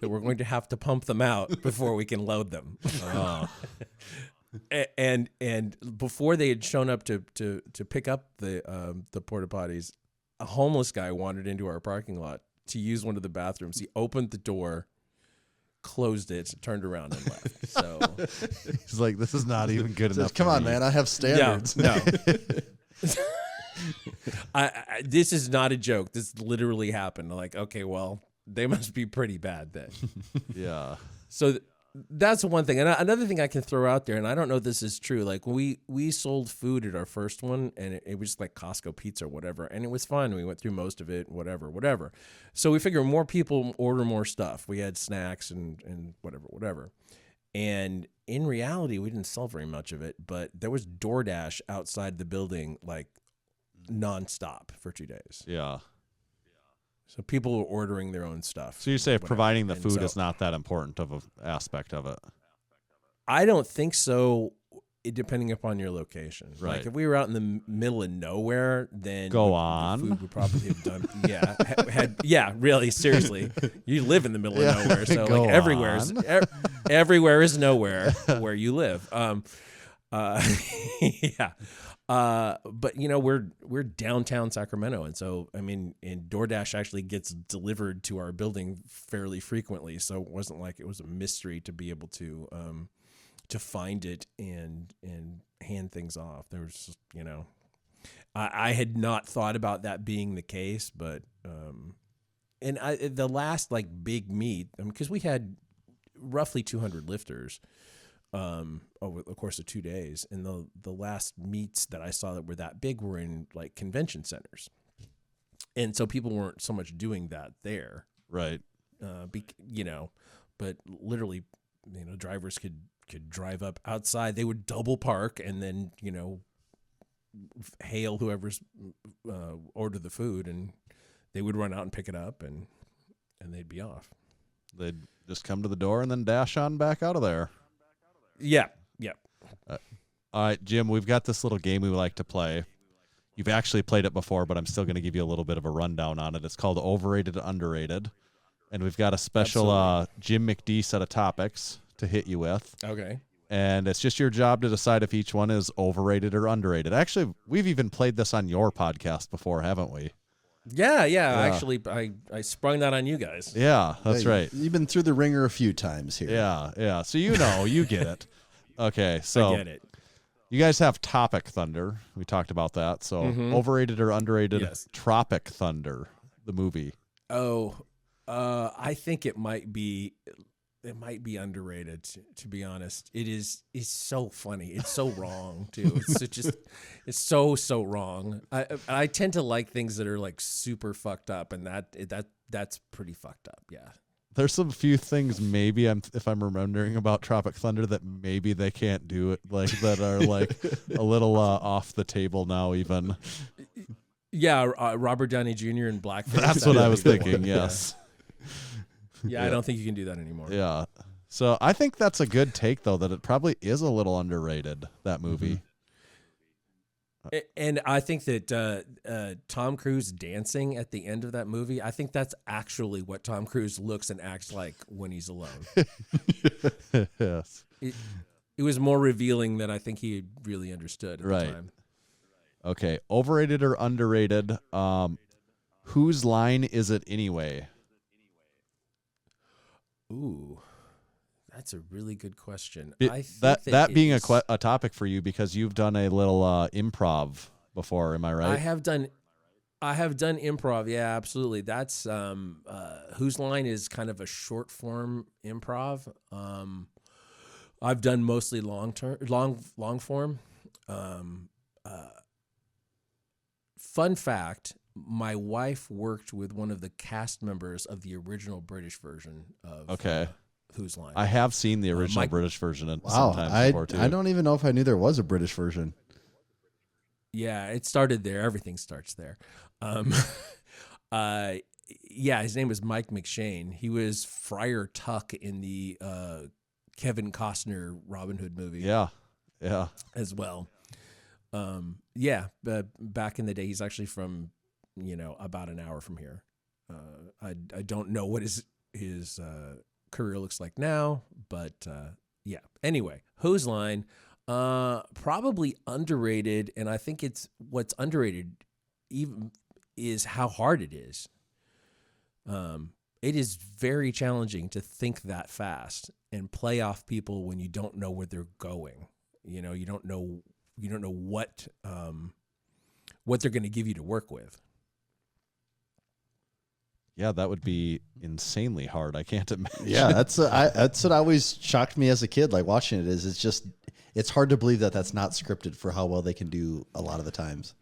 that we're going to have to pump them out before we can load them. and before they had shown up to pick up the porta potties, a homeless guy wandered into our parking lot to use one of the bathrooms. He opened the door, closed it, turned around, and left. So he's like, "This is not even good enough." Come on, man! I have standards. No. This is not a joke. This literally happened. Like, okay, well, they must be pretty bad then. Yeah. So that's one thing. And another thing I can throw out there, and I don't know if this is true, like we sold food at our first one, and it was like Costco pizza or whatever, and it was fun. We went through most of it, whatever. So we figure more people order more stuff. We had snacks and whatever. And in reality, we didn't sell very much of it, but there was DoorDash outside the building like nonstop for 2 days. Yeah. So people were ordering their own stuff. So you say providing the food so, is not that important of an aspect of it? I don't think so, depending upon your location. Right. Like if we were out in the middle of nowhere, then the food would probably have done. Yeah, really, seriously. You live in the middle of nowhere, so like everywhere is nowhere where you live. Yeah. But you know, we're downtown Sacramento, and so and DoorDash actually gets delivered to our building fairly frequently. So it wasn't like it was a mystery to be able to find it and hand things off. There was just, I had not thought about that being the case, but the last like big meet, because we had roughly 200 lifters. Over the course of 2 days, and the last meets that I saw that were that big were in like convention centers, and so people weren't so much doing that there, right? But literally, drivers could drive up outside. They would double park and then hail whoever's ordered the food, and they would run out and pick it up, and they'd be off. They'd just come to the door and then dash on back out of there. Yeah. All right, Jim, we've got this little game we like to play. You've actually played it before, but I'm still going to give you a little bit of a rundown on it. It's called Overrated, Underrated. And we've got a special Jim McD set of topics to hit you with. Okay. And it's just your job to decide if each one is overrated or underrated. Actually, we've even played this on your podcast before, haven't we? Yeah. Actually, I sprung that on you guys. Yeah, that's right. You've been through the ringer a few times here. Yeah. So you get it. Okay, so I get it. You guys have Topic Thunder. We talked about that. So overrated or underrated? Yes. Tropic Thunder, the movie. Oh, I think it might be underrated. To be honest, it's so funny. It's so wrong too. It's so wrong. I tend to like things that are like super fucked up, and that's pretty fucked up. Yeah. There's some few things maybe if I'm remembering about Tropic Thunder that maybe they can't do it, like that are like a little off the table now even. Yeah, Robert Downey Jr. in blackface. That's what I was thinking. Yes. Yeah, I don't think you can do that anymore. Yeah. So I think that's a good take though, that it probably is a little underrated, that movie. And I think that Tom Cruise dancing at the end of that movie, I think that's actually what Tom Cruise looks and acts like when he's alone. Yes. It was more revealing than I think he really understood at the time. Okay. Overrated or underrated? Whose line is it anyway? Ooh. That's a really good question. That being a topic for you because you've done a little improv before, am I right? I have done improv. Yeah, absolutely. That's Whose Line is kind of a short form improv. I've done mostly long form. Fun fact: my wife worked with one of the cast members of the original British version of Whose Line. I have seen the original British version sometimes before too. I don't even know if I knew there was a British version. Yeah, it started there. Everything starts there. His name was Mike McShane. He was Friar Tuck in the Kevin Costner Robin Hood movie. Yeah. As well. Back in the day, he's actually from, about an hour from here. I don't know what his career looks like now, but Anyway, Whose Line, Probably underrated, and I think it's what's underrated even is how hard it is. It is very challenging to think that fast and play off people when you don't know where they're going. You know, you don't know what they're going to give you to work with. Yeah, that would be insanely hard. I can't imagine. Yeah, that's what always shocked me as a kid. Like watching it it's hard to believe that that's not scripted for how well they can do a lot of the times.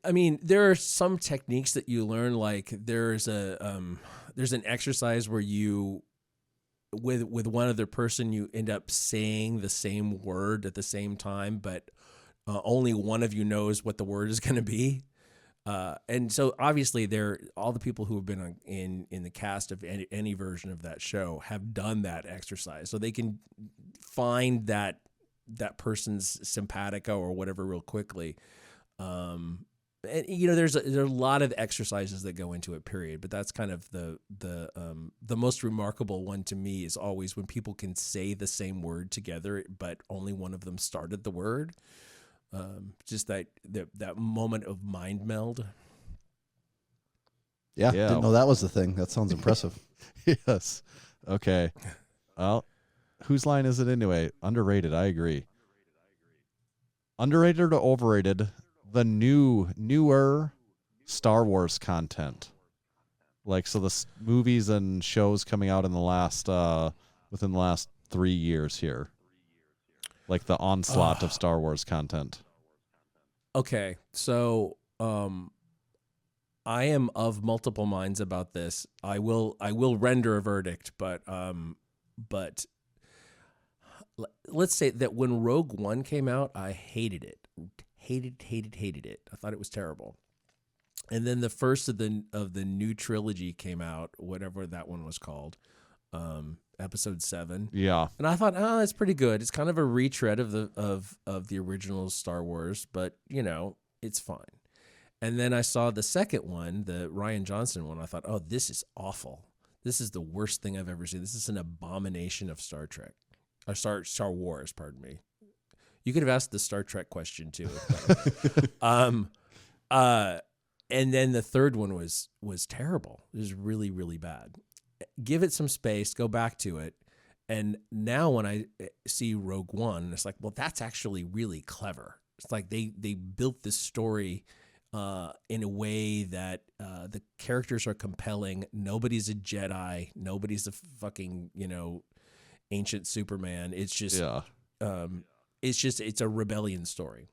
I mean, there are some techniques that you learn. Like there's an exercise where you, with one other person, you end up saying the same word at the same time, but only one of you knows what the word is going to be. And so obviously all the people who have been in the cast of any version of that show have done that exercise. So they can find that person's simpatico or whatever real quickly. And, you know, there's a lot of exercises that go into it, period. But that's kind of the most remarkable one to me is always when people can say the same word together, but only one of them started the word. Just that moment of mind meld. Yeah, didn't know that was the thing. That sounds impressive. Yes. Okay. Well, whose line is it anyway? Underrated. I agree. Underrated or overrated? The newer Star Wars content. Like, so the movies and shows coming out in the last, within the last 3 years here. Like the onslaught of Star Wars content. Okay, so I am of multiple minds about this. I will render a verdict, but let's say that when Rogue One came out, I hated it. Hated it. I thought it was terrible. And then the first of the new trilogy came out, whatever that one was called, episode 7. Yeah. And I thought, oh, that's pretty good. It's kind of a retread of the original Star Wars, but you know, it's fine. And then I saw the second one, the Rian Johnson one. I thought, oh, this is awful. This is the worst thing I've ever seen. This is an abomination of Star Trek. Or Star Wars, pardon me. You could have asked the Star Trek question too. But, and then the third one was terrible. It was really, really bad. Give it some space, go back to it. And now when I see Rogue One, it's like, well, that's actually really clever. It's like they built this story in a way that the characters are compelling. Nobody's a Jedi. Nobody's a fucking, you know, ancient Superman. It's just, it's a rebellion story.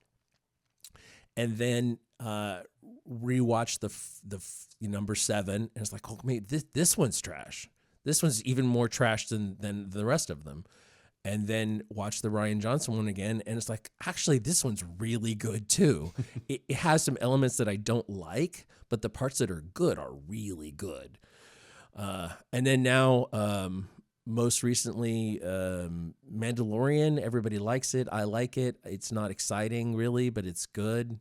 And then rewatch the number 7, and it's like, oh, man, this one's trash. This one's even more trash than the rest of them. And then watch the Rian Johnson one again, and it's like, actually, this one's really good too. It has some elements that I don't like, but the parts that are good are really good. And then now, most recently, Mandalorian. Everybody likes it. I like it. It's not exciting really, but it's good.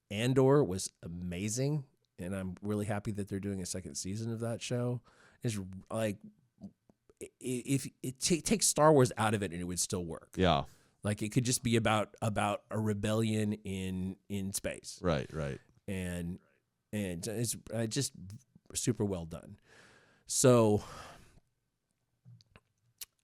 Andor was amazing, and I'm really happy that they're doing a second season of that show. It's like, if it takes Star Wars out of it, and it would still work. Yeah, like it could just be about a rebellion in space. Right. And it's just super well done. So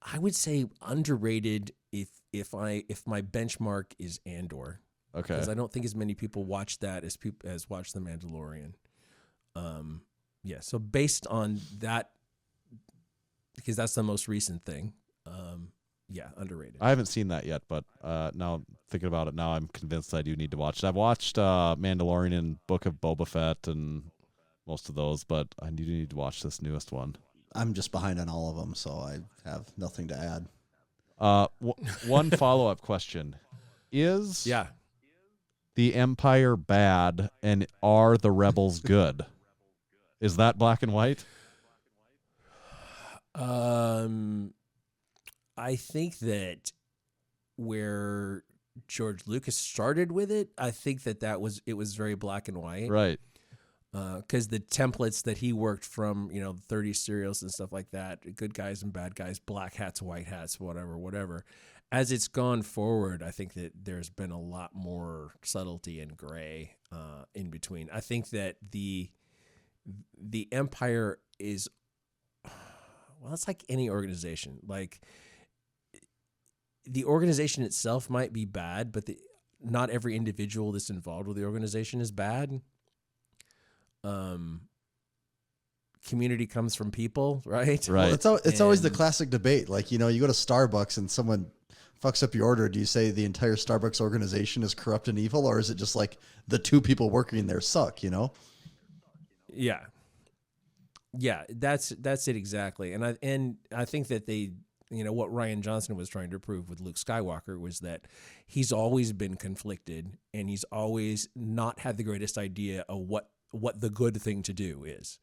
I would say underrated if my benchmark is Andor. Okay. Because I don't think as many people watch that as watch The Mandalorian. Yeah. So based on that, because that's the most recent thing. Yeah, underrated. I haven't seen that yet, but now thinking about it, now I'm convinced I do need to watch it. I've watched Mandalorian and Book of Boba Fett and most of those, but I do need to watch this newest one. I'm just behind on all of them, so I have nothing to add. One follow-up question. Is Yeah. the Empire bad and are the rebels good? Is that black and white? I think that where George Lucas started with it, I think it was very black and white. Right. because the templates that he worked from, 30 cereals and stuff like that, good guys and bad guys, black hats, white hats, whatever. As it's gone forward, I think that there's been a lot more subtlety and gray in between. I think that the Empire is, well, it's like any organization. Like, the organization itself might be bad, but not every individual that's involved with the organization is bad. Community comes from people, right? Well, it's always the classic debate. Like, you go to Starbucks and someone fucks up your order. Do you say the entire Starbucks organization is corrupt and evil, or is it just like the two people working there suck, Yeah. Yeah, that's it exactly. And I think that they, what Rian Johnson was trying to prove with Luke Skywalker was that he's always been conflicted, and he's always not had the greatest idea of what the good thing to do is.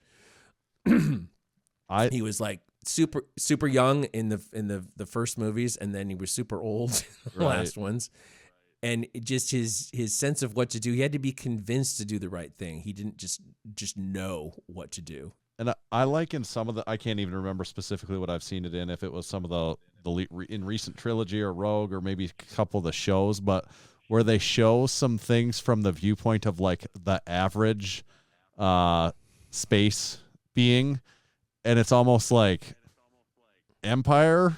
He was like super young in the first movies, and then he was super old in the last ones. And just his sense of what to do, he had to be convinced to do the right thing. He didn't just know what to do. And I like in some of the, I can't even remember specifically what I've seen it in, if it was some of the in recent trilogy or Rogue or maybe a couple of the shows, but where they show some things from the viewpoint of like the average space being, and it's almost like Empire,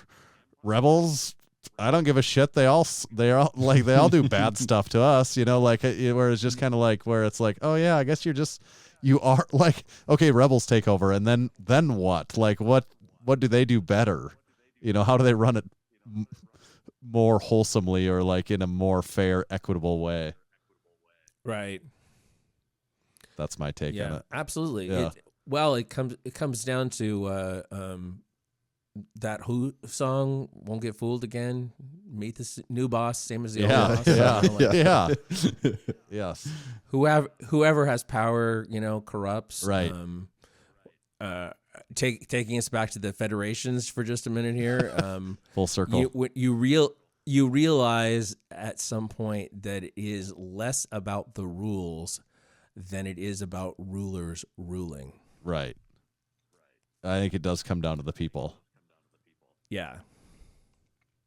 Rebels, I don't give a shit. They all do bad stuff to us, like where it's just kind of like where it's like, oh yeah, I guess you are like, okay, Rebels take over, and then what? Like what do they do better? How do they run it more wholesomely or like in a more fair, equitable way? Right. That's my take on it. Absolutely. Yeah. It comes down to that Who song, "Won't Get Fooled Again." Meet the new boss, same as the old boss. Yeah. Yes. Whoever has power, corrupts. Right. Taking us back to the federations for just a minute here. Full circle. You realize at some point that it is less about the rules than it is about rulers ruling. Right. I think it does come down to the people. Yeah.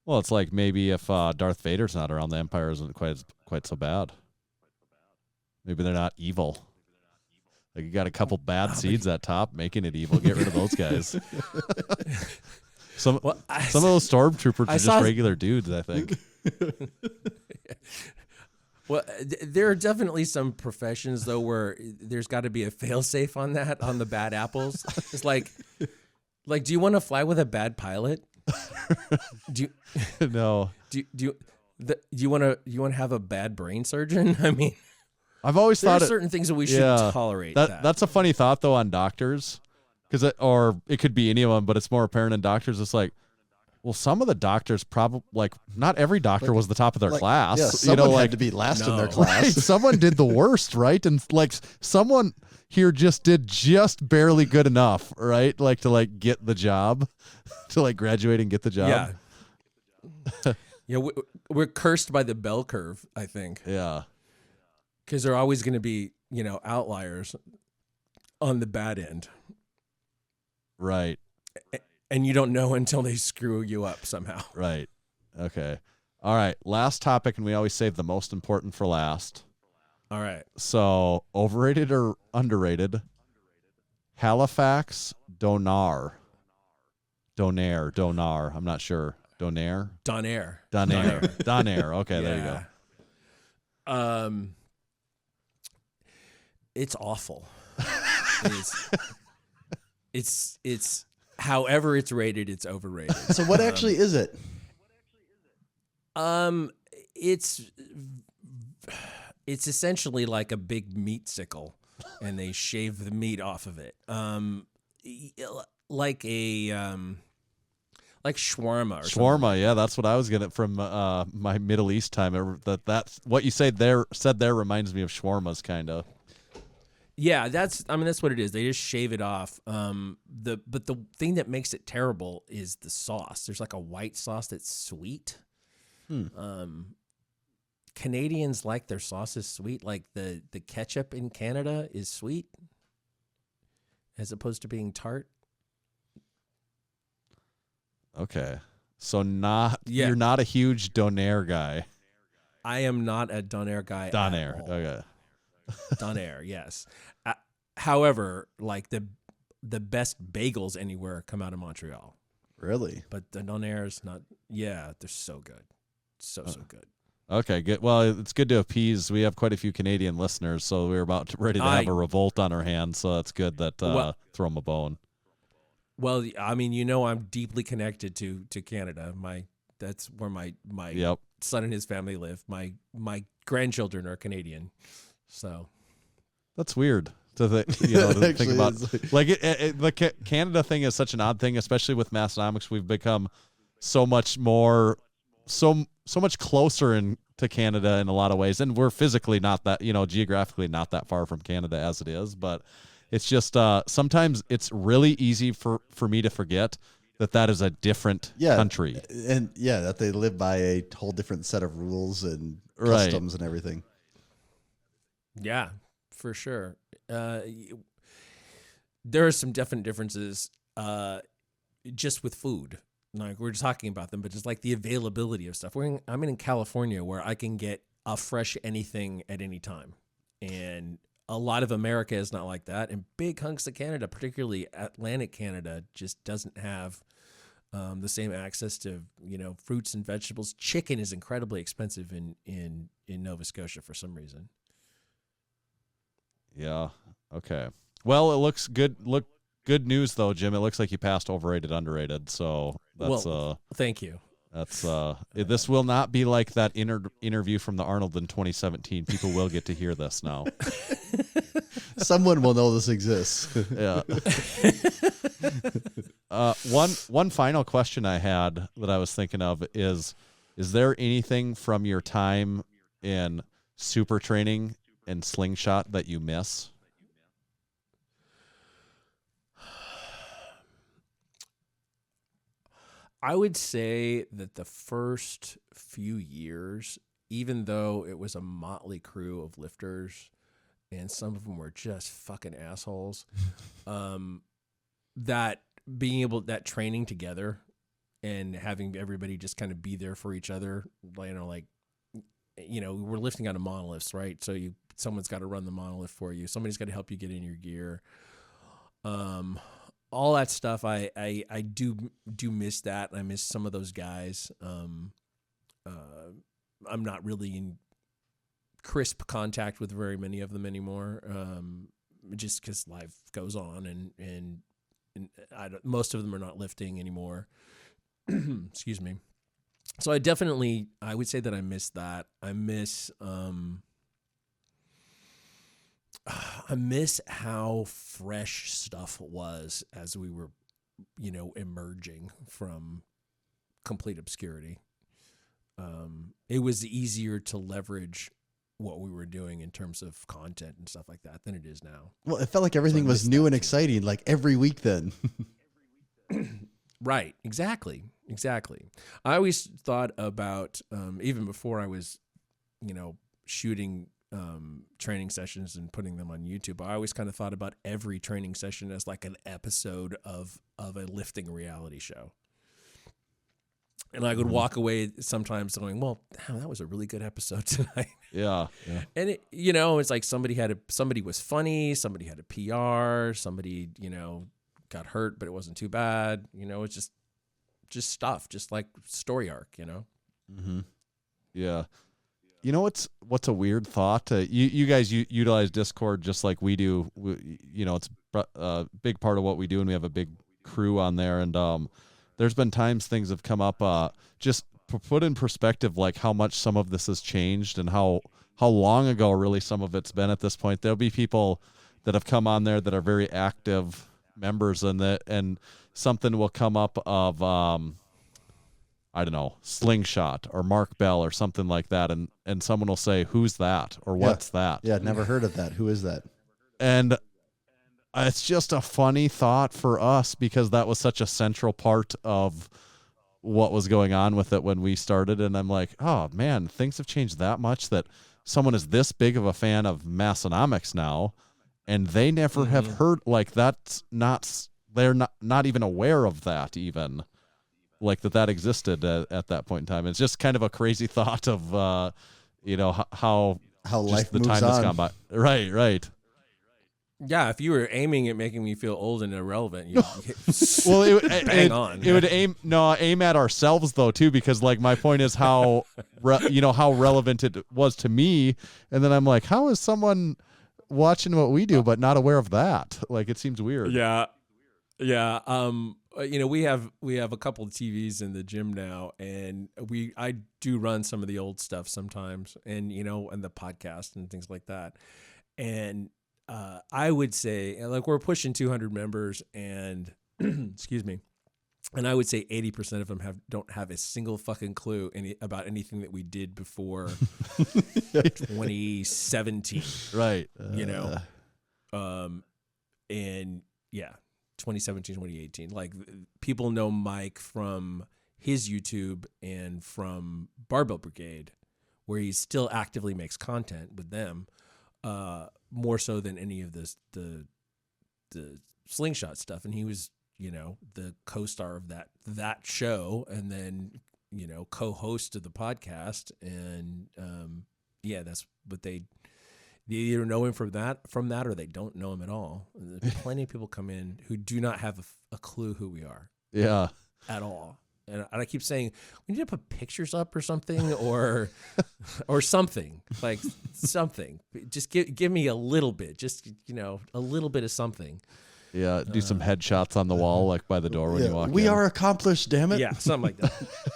Well, it's like maybe if Darth Vader's not around, the Empire isn't quite so bad. Maybe they're not evil. Like, you got a couple bad seeds at top making it evil. Get rid of those guys. Some of those stormtroopers are just regular dudes, I think. Well, there are definitely some professions though where there's got to be a fail-safe on that, on the bad apples. It's like, do you want to fly with a bad pilot? No. Do you want to have a bad brain surgeon? I mean, I've always thought certain things that we should tolerate. That's a funny thought though on doctors, or it could be any of them, but it's more apparent in doctors. It's like, well, some of the doctors probably, like, not every doctor was the top of their class. Yeah, someone had to be last in their class. Right, someone did the worst, right? And like someone here did just barely good enough, right? Like to like get the job, to like graduate and get the job. Yeah. We're cursed by the bell curve, I think. Yeah. Because they're always going to be, outliers on the bad end. Right. And you don't know until they screw you up somehow. Right. Okay. All right. Last topic, and we always save the most important for last. All right. So, overrated or underrated? Halifax Donair. I'm not sure. Donair. Okay, there you go. It's awful. It's however it's rated, it's overrated. So what actually is it? It's essentially like a big meat sickle, and they shave the meat off of it. Like shawarma. Shawarma, yeah, that's what I was getting from my Middle East time. That's what you said there reminds me of shawarmas, kind of. Yeah, that's what it is. They just shave it off. But the thing that makes it terrible is the sauce. There's like a white sauce that's sweet. Canadians like their sauces sweet. Like the ketchup in Canada is sweet. as opposed to being tart. Okay. So Yeah. you're not a huge Donair guy. I am not a Donair guy. Donair. at all. Okay. Donair, yes. However, like the best bagels anywhere come out of Montreal. Really? But the Donairs, not. Yeah, they're so good, so good. Okay, good. Well, it's good to appease. We have quite a few Canadian listeners, so we're ready to have a revolt on our hands. So it's good that throw them a bone. Well, I mean, I'm deeply connected to Canada. That's where my Yep. son and his family live. My grandchildren are Canadian, so That's weird to think actually about. is. Like the Canada thing is such an odd thing, especially with Massenomics. We've become so much more, so much closer to Canada in a lot of ways, and we're physically not that, geographically not that far from Canada as it is, but it's just sometimes it's really easy for me to forget that is a different country, and that they live by a whole different set of rules and Right. customs and everything. yeah, for sure. There are some definite differences just with food. Like we're just talking about them, but just like the availability of stuff. I'm in California where I can get a fresh anything at any time. And a lot of America is not like that. And big hunks of Canada, particularly Atlantic Canada, just doesn't have the same access to, fruits and vegetables. Chicken is incredibly expensive in Nova Scotia for some reason. Yeah. Okay. Well, it looks good. Good news though, Jim. It looks like you passed overrated, underrated. So that's thank you. That's this will not be like that interview from the Arnold in 2017. People will get to hear this now. Someone will know this exists. Yeah. One final question I had that I was thinking of is there anything from your time in super training and slingshot that you miss? I would say that the first few years, even though it was a motley crew of lifters and some of them were just fucking assholes, that training together and having everybody just kind of be there for each other, we're lifting out of monoliths, right? So someone's got to run the monolith for you. Somebody's got to help you get in your gear. All that stuff, I do miss that. I miss some of those guys. I'm not really in crisp contact with very many of them anymore, just because life goes on, and most of them are not lifting anymore. Excuse me. So I would say that I miss that. I miss how fresh stuff was as we were, emerging from complete obscurity. It was easier to leverage what we were doing in terms of content and stuff like that than it is now. Well, it felt like everything was new and exciting, like every week then. Right. Exactly. I always thought about, even before I was, shooting training sessions and putting them on YouTube, I always kind of thought about every training session as like an episode of a lifting reality show. And I would walk away sometimes going, well, damn, that was a really good episode tonight. Yeah. And it, it's like somebody was funny, somebody had a PR, somebody, got hurt, but it wasn't too bad. It's just stuff, just like story arc, Mm-hmm. Yeah. What's a weird thought? You guys utilize Discord just like we do. It's a big part of what we do, and we have a big crew on there. And there's been times things have come up. Just put in perspective, like how much some of this has changed and how long ago really some of it's been at this point. There'll be people that have come on there that are very active members, and something will come up of I don't know, Slingshot or Mark Bell or something like that. And someone will say, who's that? Or what's that? Yeah, never heard of that. Who is that? And it's just a funny thought for us because that was such a central part of what was going on with it when we started. And I'm like, oh man, things have changed that much that someone is this big of a fan of Massenomics now and they never have heard, like, that's not, they're not even aware of that, even like that existed at that point in time. It's just kind of a crazy thought of how life the moves time on. has gone by. Right. Yeah, if you were aiming at making me feel old and irrelevant, you Well, bang on. It would aim at ourselves though too, because like my point is how how relevant it was to me, and then I'm like, how is someone watching what we do but not aware of that? Like, it seems weird. Yeah. We have a couple of TVs in the gym now, and I do run some of the old stuff sometimes, and and the podcast and things like that, and I would say, like, we're pushing 200 members, and excuse me, and I would say 80% of them don't have a single fucking clue about anything that we did before 2017. Right. And yeah, 2017, 2018. Like, people know Mike from his YouTube and from Barbell Brigade, where he still actively makes content with them. More so than any of the slingshot stuff, and he was the co-star of that show, and then co-host of the podcast, and that's what they either know him from that or they don't know him at all. And there's plenty of people come in who do not have a clue who we are. Yeah. At all. And I keep saying, we need to put pictures up or something, or something, like something. Just give me a little bit, just a little bit of something. Yeah, do some headshots on the wall, like by the door when you walk in. We are accomplished, damn it. Yeah, something like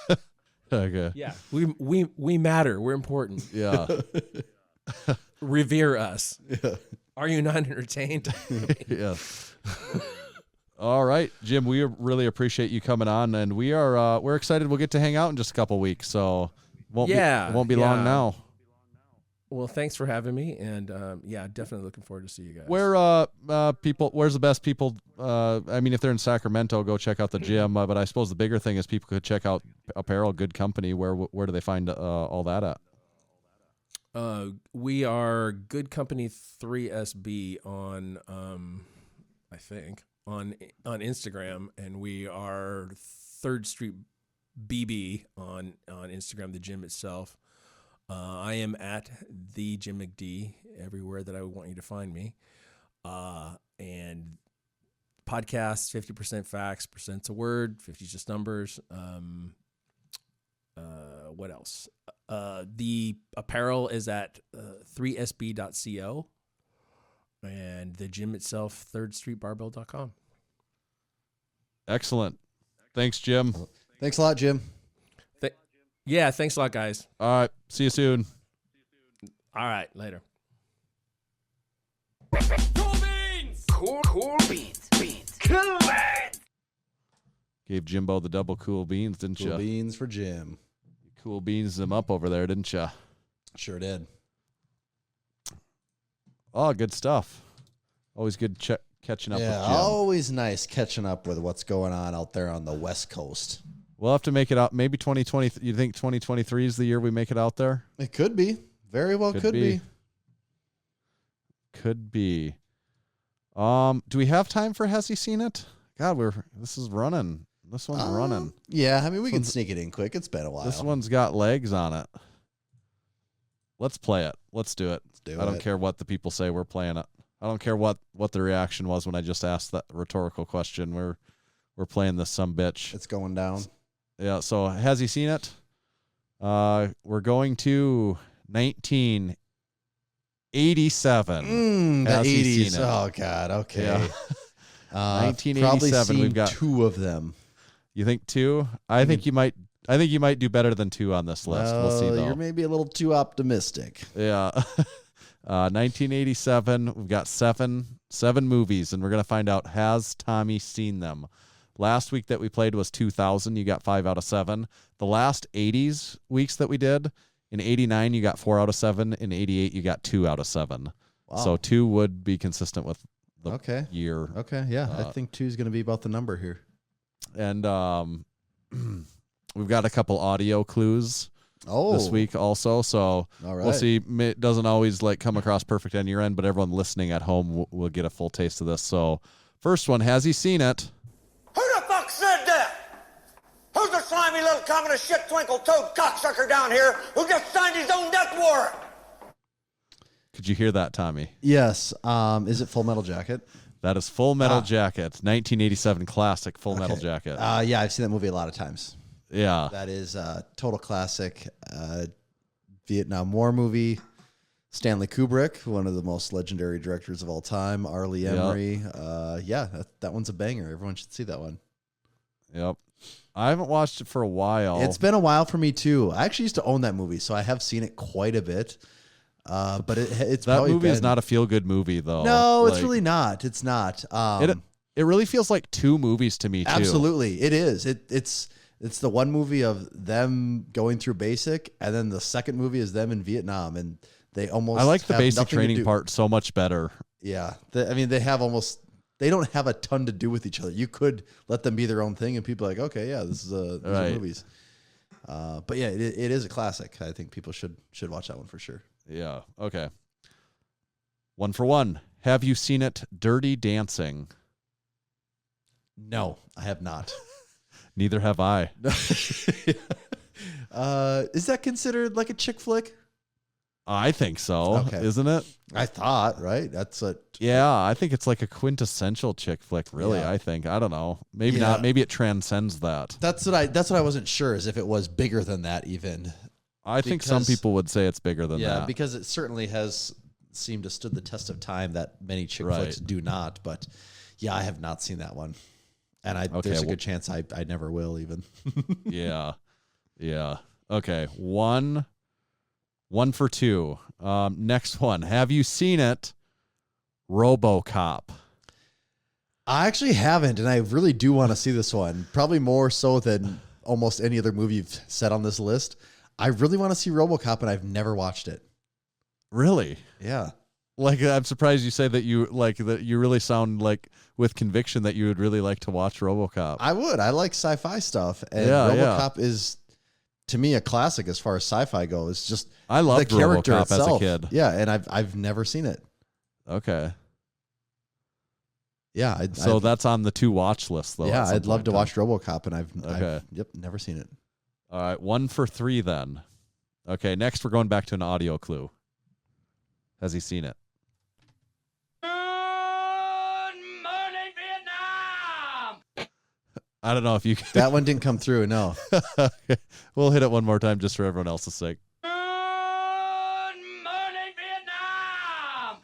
that. Okay. Yeah, we matter. We're important. Yeah. Revere us. Yeah. Are you not entertained? Yeah. All right, Jim, we really appreciate you coming on, and we're excited. We'll get to hang out in just a couple weeks, so won't be long now. Well, thanks for having me, and definitely looking forward to see you guys. Where's the best people? I mean, if they're in Sacramento, go check out the gym. But I suppose the bigger thing is people could check out Apparel, Good Company. Where do they find all that at? We are Good Company 3SB on, I think, on Instagram, and we are 3rd Street BB on Instagram, the gym itself. I am at the Jim McD everywhere that I would want you to find me. And podcasts, 50% facts, percent's a word, 50's just numbers. What else? The apparel is at 3sb.co, and the gym itself, 3rdstreetbarbell.com. Excellent. Thanks, Jim. Thanks a lot, Jim. Yeah, thanks a lot, guys. All right. See you soon. All right, later. Cool beans! Cool beans. Cool beans! Gave Jimbo the double cool beans, didn't you? Cool beans for Jim. Cool beans them up over there, didn't you? Sure did. Oh, good stuff. Always good catching up with Jim. Always nice catching up with what's going on out there on the West Coast. We'll have to make it out. Maybe 2020. You think 2023 is the year we make it out there? It could be. Very well could be. Could be. Do we have time for Has He Seen It? God, this is running. This one's running. Yeah, I mean, we can sneak it in quick. It's been a while. This one's got legs on it. Let's play it. Let's do it. I don't care what the people say. We're playing it. I don't care what the reaction was when I just asked that rhetorical question. We're playing this sumbitch. It's going down. Yeah, so Has He Seen It? We're going to 1987. The Has he 80s. seen it? Oh, God. Okay. Yeah. 1987. 1987. We've got 2 of them. You think 2? I think you might do better than 2 on this list. We'll see, though. You're maybe a little too optimistic. Yeah. 1987. We've got seven movies, and we're going to find out, has Tommy seen them? Last week that we played was 2000. You got 5 out of 7. The last 80s weeks that we did, in 89, you got 4 out of 7. In 88, you got 2 out of 7. Wow. So 2 would be consistent with the year. Okay, yeah. I think 2 is going to be about the number here. And we've got a couple audio clues this week also. So All right. we'll see. It doesn't always like come across perfect on your end, but everyone listening at home will get a full taste of this. So first one, has he seen it? Who the fuck said that? Who's the slimy little communist shit twinkle-toed cocksucker down here who just signed his own death warrant? Could you hear that, Tommy? Yes. Is it Full Metal Jacket? That is Full Metal Jacket, 1987 classic Full Metal Jacket. Yeah, I've seen that movie a lot of times. Yeah. That is a total classic Vietnam War movie. Stanley Kubrick, one of the most legendary directors of all time. Arlie Emery. That one's a banger. Everyone should see that one. Yep. I haven't watched it for a while. It's been a while for me, too. I actually used to own that movie, so I have seen it quite a bit. But it's that probably movie is not a feel-good movie, though. No, it's really not. It's not. It really feels like two movies to me, too. Absolutely. It is. It's the one movie of them going through basic, and then the second movie is them in Vietnam, and they almost I like the have basic nothing to training do. part so much better. Yeah. They don't have a ton to do with each other. You could let them be their own thing, and people are like, okay, yeah, these are movies. But yeah, it is a classic. I think people should watch that one for sure. Yeah. Okay. 1 for 1. Have you seen it? Dirty Dancing. No, I have not. Neither have I. Is that considered like a chick flick? I think so. Okay. Isn't it? I thought, right? That's a Yeah, I think it's like a quintessential chick flick, really. Yeah. I think. I don't know. Maybe Yeah. not. Maybe it transcends that. That's what I wasn't sure, is if it was bigger than that even. I think some people would say it's bigger than that. Because it certainly has seemed to stood the test of time that many chick flicks do not. But yeah, I have not seen that one. And there's a good chance I never will even. Yeah. Yeah. Okay. 1 for 2. Next one. Have you seen it? RoboCop. I actually haven't, and I really do want to see this one. Probably more so than almost any other movie you've said on this list. I really want to see RoboCop, and I've never watched it. Really? Yeah. Like, I'm surprised you say that you really sound like with conviction that you would really like to watch RoboCop. I would. I like sci-fi stuff, and RoboCop is, to me, a classic as far as sci-fi goes. Just I loved the character RoboCop itself. as a kid. Yeah, and I've never seen it. Okay. Yeah. That's on the to watch list, though. Yeah, I'd love to watch RoboCop, and I've never seen it. All right, 1 for 3 then. Okay, next we're going back to an audio clue. Has he seen it? Good morning, Vietnam! I don't know if you can. That one didn't come through, no. Okay. We'll hit it one more time just for everyone else's sake. Good morning, Vietnam!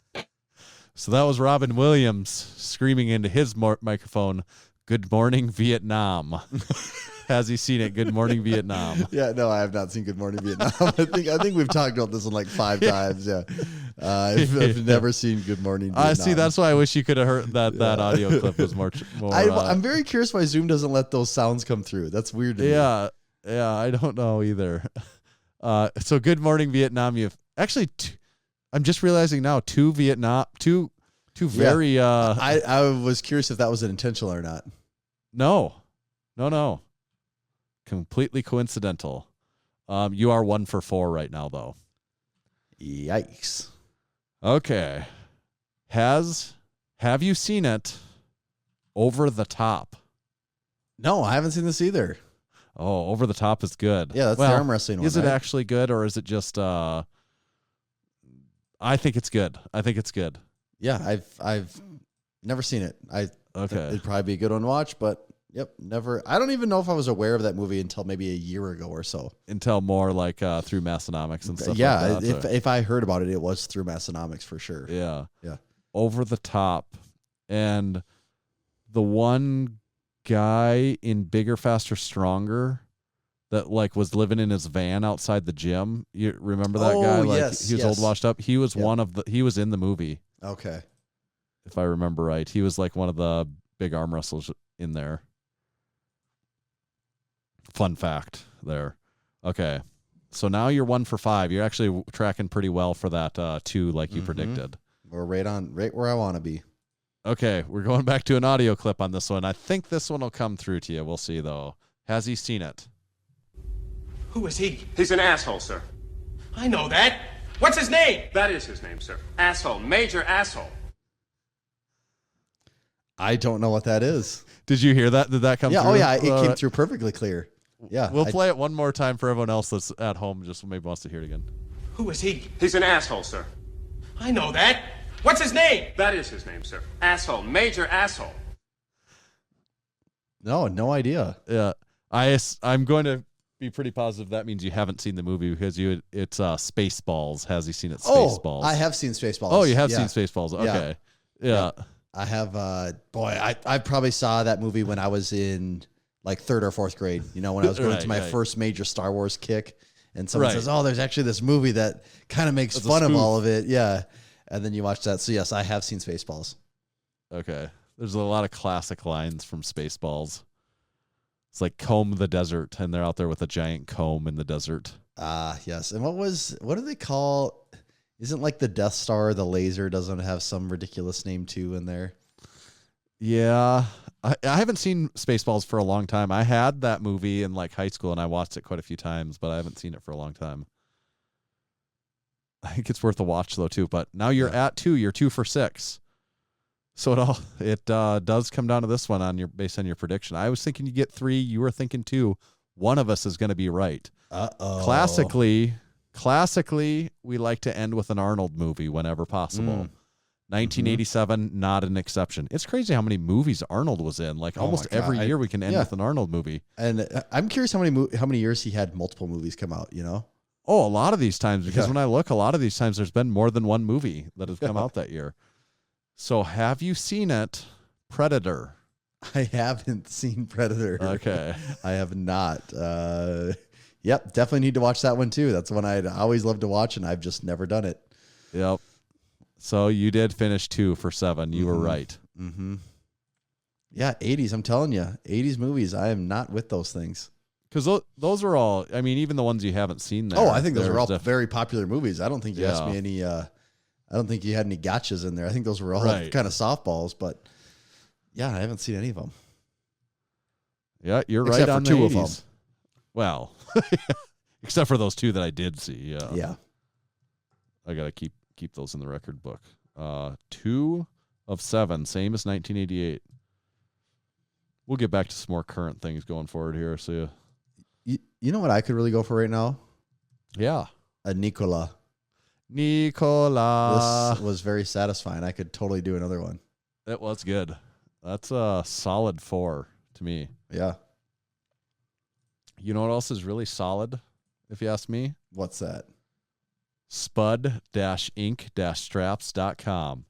So that was Robin Williams screaming into his microphone, "Good morning, Vietnam." Has he seen it? Good morning, Vietnam. Yeah, no, I have not seen Good Morning Vietnam. I think we've talked about this one like 5 times. Yeah, I've never seen Good Morning Vietnam. I see. That's why I wish you could have heard that. That audio clip was more. I'm very curious why Zoom doesn't let those sounds come through. That's weird to me. Yeah, I don't know either. So Good Morning Vietnam. You've actually. I'm just realizing now. Two very. I was curious if that was intentional or not. No. Completely coincidental. You are 1 for 4 right now, though. Yikes. Okay. Have you seen it? Over the Top. No, I haven't seen this either. Oh, Over the Top is good. Yeah, that's the arm wrestling one. Is it right? actually good, or is it just? I think it's good. Yeah, I've never seen it. Okay. It'd probably be a good one to watch, but. Yep, never. I don't even know if I was aware of that movie until maybe a year ago or so. Until more like through Massenomics and stuff. Yeah, like that, if I heard about it, it was through Massenomics for sure. Yeah. Yeah. Over the Top, and the one guy in Bigger, Faster, Stronger that like was living in his van outside the gym. You remember that guy? Like yes, he was old, washed up. He was he was in the movie. Okay. If I remember right, he was like one of the big arm wrestlers in there. Fun fact there. Okay. So now you're 1 for 5. You're actually tracking pretty well for that 2 like you predicted. We're right where I want to be. Okay. We're going back to an audio clip on this one. I think this one will come through to you. We'll see, though. Has he seen it? Who is he? He's an asshole, sir. I know that. What's his name? That is his name, sir. Asshole. Major asshole. I don't know what that is. Did you hear that? Did that come Yeah. through? Oh, yeah. It came through perfectly clear. Yeah. We'll play it one more time for everyone else that's at home, just maybe wants to hear it again. Who is he? He's an asshole, sir. I know that. What's his name? That is his name, sir. Asshole. Major asshole. No idea. Yeah. I'm going to be pretty positive that means you haven't seen the movie because it's Spaceballs. Has he seen it? Spaceballs. I have seen Spaceballs. Oh, you have seen Spaceballs. Okay. Yeah. I have, I probably saw that movie when I was in like 3rd or 4th grade, when I was going to my first major Star Wars kick, and someone says, oh, there's actually this movie that kind of makes fun of all of it. Yeah. And then you watch that. So yes, I have seen Spaceballs. Okay. There's a lot of classic lines from Spaceballs. It's like comb the desert, and they're out there with a giant comb in the desert. Yes. And what do they call, isn't like the Death Star, the laser doesn't have some ridiculous name too in there? Yeah. I haven't seen Spaceballs for a long time. I had that movie in like high school, and I watched it quite a few times, but I haven't seen it for a long time. I think it's worth a watch though too. But now you're at 2. You're 2 for 6. So it does come down to this one based on your prediction. I was thinking you get 3. You were thinking 2. One of us is going to be right. Uh-oh. Classically, we like to end with an Arnold movie whenever possible. 1987, not an exception. It's crazy how many movies Arnold was in. Like almost every year we can end with an Arnold movie. And I'm curious how many years he had multiple movies come out, Oh, a lot of these times, because when I look, a lot of these times there's been more than one movie that has come out that year. So have you seen it, Predator? I haven't seen Predator. Okay. I have not. Yep, definitely need to watch that one too. That's one I'd always love to watch, and I've just never done it. Yep. So you did finish 2 for 7. You were right. Mm-hmm. Yeah, 80s. I'm telling you, 80s movies. I am not with those things. Because those are all, I mean, even the ones you haven't seen there. Oh, I think those are all very popular movies. I don't think you asked me any, I don't think you had any gotchas in there. I think those were all kind of softballs, but yeah, I haven't seen any of them. Yeah, you're Except right on for 2 the of 80s. them. Well, except for those 2 that I did see. Yeah. I got to keep those in the record book. 2 of 7, same as 1988. We'll get back to some more current things going forward here. So you know what I could really go for right now? Yeah. A Nicola. This was very satisfying. I could totally do another one. It was good. That's a solid 4 to me. Yeah. You know what else is really solid, if you ask me? What's that? SPUD-ink-straps.com.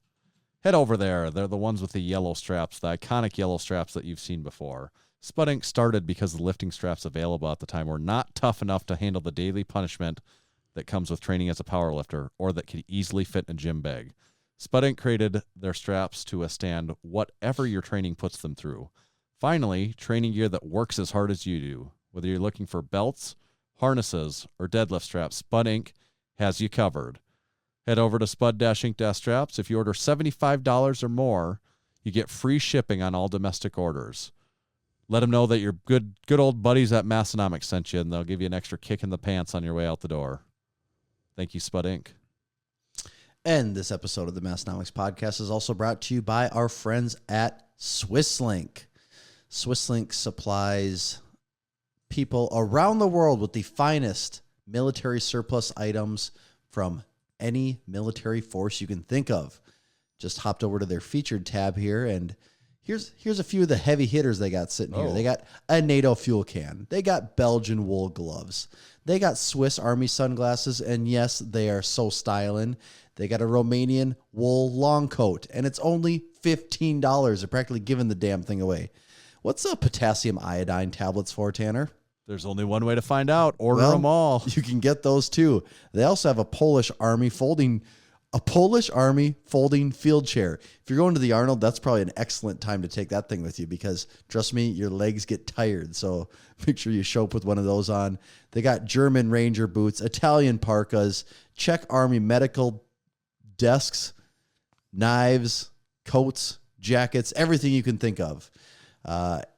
Head over there. They're the ones with the yellow straps, the iconic yellow straps that you've seen before. Spud Ink started because the lifting straps available at the time were not tough enough to handle the daily punishment that comes with training as a powerlifter, or that could easily fit in a gym bag. Spud Ink created their straps to withstand whatever your training puts them through. Finally, training gear that works as hard as you do. Whether you're looking for belts, harnesses, or deadlift straps, Spud Ink has you covered. Head over to spud-ink-straps. If you order $75 or more, you get free shipping on all domestic orders. Let them know that your good old buddies at Massenomics sent you, and they'll give you an extra kick in the pants on your way out the door. Thank you, Spud Ink. And this episode of the Massenomics podcast is also brought to you by our friends at SwissLink. SwissLink supplies people around the world with the finest military surplus items from any military force you can think of. Just hopped over to their featured tab here, and here's a few of the heavy hitters they got sitting here. They got a NATO fuel can. They got Belgian wool gloves. They got Swiss Army sunglasses, and yes, they are so styling. They got a Romanian wool long coat, and it's only $15. They're practically giving the damn thing away. What's the potassium iodine tablets for, Tanner? There's only one way to find out. Order them all. You can get those too. They also have a Polish Army folding field chair. If you're going to the Arnold, that's probably an excellent time to take that thing with you, because trust me, your legs get tired. So make sure you show up with one of those on. They got German Ranger boots, Italian parkas, Czech Army medical desks, knives, coats, jackets, everything you can think of.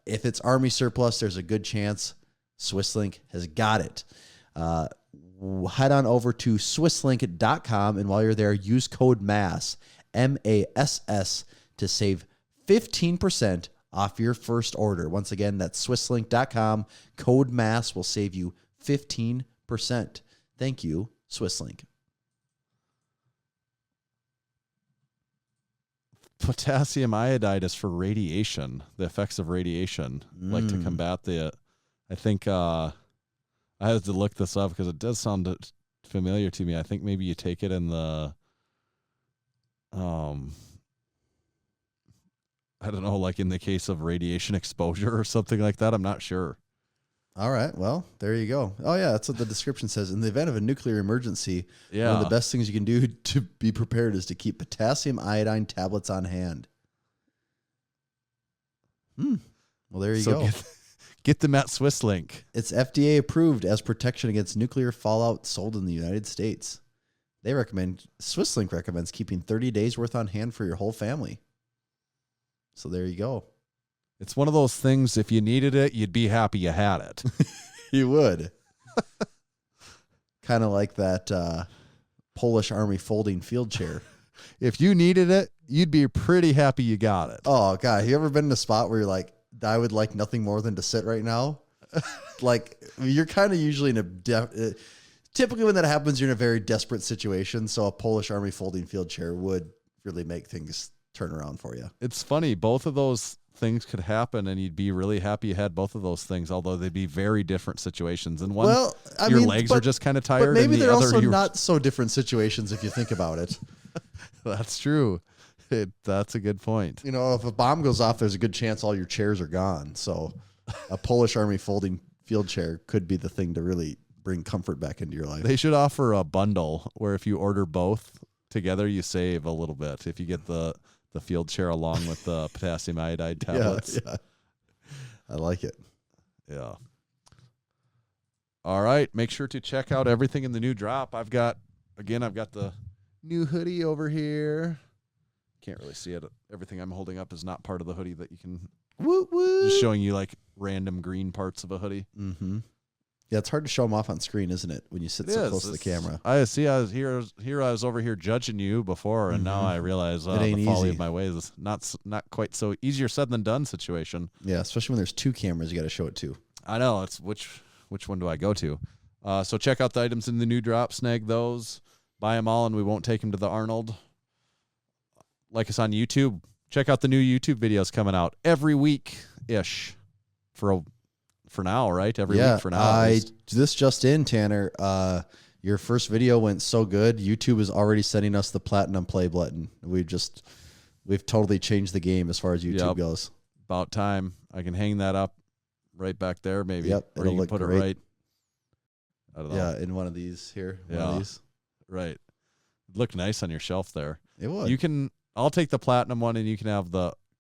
If it's Army surplus, there's a good chance SwissLink has got it. Head on over to swisslink.com, and while you're there, use code MASS, MASS, to save 15% off your first order. Once again, that's swisslink.com. Code MASS will save you 15%. Thank you, Swisslink. Potassium iodide is for radiation, the effects of radiation, like to combat the, I think, I had to look this up because it does sound familiar to me. I think maybe you take it in the, I don't know, like in the case of radiation exposure or something like that. I'm not sure. All right. Well, there you go. Oh, yeah. That's what the description says. In the event of a nuclear emergency, one of the best things you can do to be prepared is to keep potassium iodine tablets on hand. Well, there you go. Get them at Swisslink. It's FDA approved as protection against nuclear fallout, sold in the United States. Swisslink recommends keeping 30 days worth on hand for your whole family. So there you go. It's one of those things, if you needed it, you'd be happy you had it. You would. Kind of like that Polish Army folding field chair. If you needed it, you'd be pretty happy you got it. Oh, God. Have you ever been in a spot where you're like, I would like nothing more than to sit right now? Like, you're kind of usually in a... typically when that happens, you're in a very desperate situation. So a Polish Army folding field chair would really make things turn around for you. It's funny. Both of those things could happen, and you'd be really happy you had both of those things, although they'd be very different situations. And one, your legs are just kind of tired. But maybe and they're also not so different situations if you think about it. That's true. That's a good point. You know, if a bomb goes off, there's a good chance all your chairs are gone. So a Polish Army folding field chair could be the thing to really bring comfort back into your life. They should offer a bundle where if you order both together, you save a little bit. If you get the field chair along with the potassium iodide tablets. Yeah. I like it. Yeah. All right. Make sure to check out everything in the new drop. I've got the new hoodie over here. Can't really see it. Everything I'm holding up is not part of the hoodie that you can. Just showing you like random green parts of a hoodie. Mm-hmm. Yeah, it's hard to show them off on screen, isn't it? When you sit so close to the camera. I see. I was over here judging you before, and now I realize the folly of my ways is not quite so easier said than done situation. Yeah, especially when there's two cameras, you got to show it too. I know. It's which one do I go to? So check out the items in the new drop. Snag those. Buy them all, and we won't take them to the Arnold. Like us on YouTube. Check out the new YouTube videos coming out every week-ish for now, right? Every week for now. This just in, Tanner. Your first video went so good. YouTube is already sending us the platinum play button. We've totally changed the game as far as YouTube goes. About time. I can hang that up right back there, maybe. Yep, or you can put great. it right. I don't know. Yeah, in one of these here. One of these. Right. It'd look nice on your shelf there. It would. I'll take the platinum one, and you can have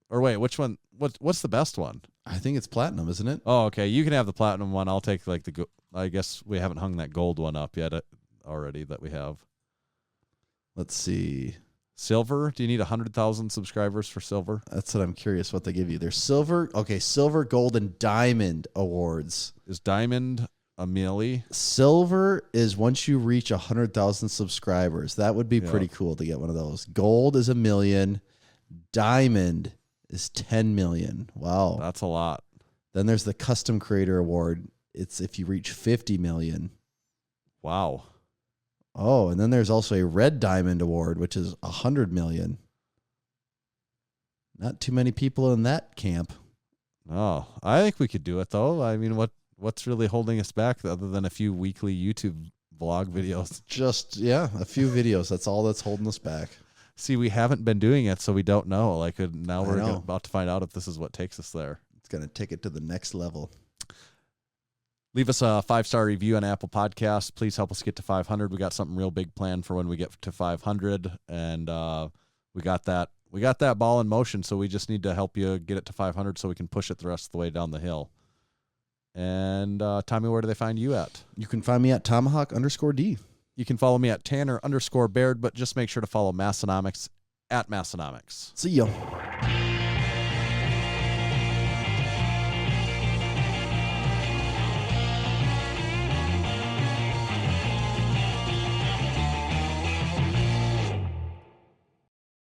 which one? What's the best one? I think it's platinum, isn't it? Oh, okay. You can have the platinum one. I'll take I guess we haven't hung that gold one up yet already that we have. Let's see. Silver? Do you need 100,000 subscribers for silver? That's what I'm curious what they give you. There's silver. Okay, silver, gold, and diamond awards. Is diamond a milli? Silver is once you reach 100,000 subscribers. That would be pretty cool to get one of those. Gold is 1 million. Diamond is 10 million. Wow. That's a lot. Then there's the Custom Creator Award. It's if you reach 50 million. Wow. Oh, and then there's also a Red Diamond Award, which is 100 million. Not too many people in that camp. Oh, I think we could do it, though. I mean, what's really holding us back other than a few weekly YouTube vlog videos? Just, a few videos. That's all that's holding us back. See, we haven't been doing it, so we don't know. Now we're about to find out if this is what takes us there. It's going to take it to the next level. Leave us a 5-star review on Apple Podcasts. Please help us get to 500. We got something real big planned for when we get to 500, and we got that ball in motion. So we just need to help you get it to 500 so we can push it the rest of the way down the hill. And Tommy, where do they find you at? You can find me at Tomahawk_D. You can follow me at Tanner_Baird, but just make sure to follow Massenomics at Massenomics. See ya.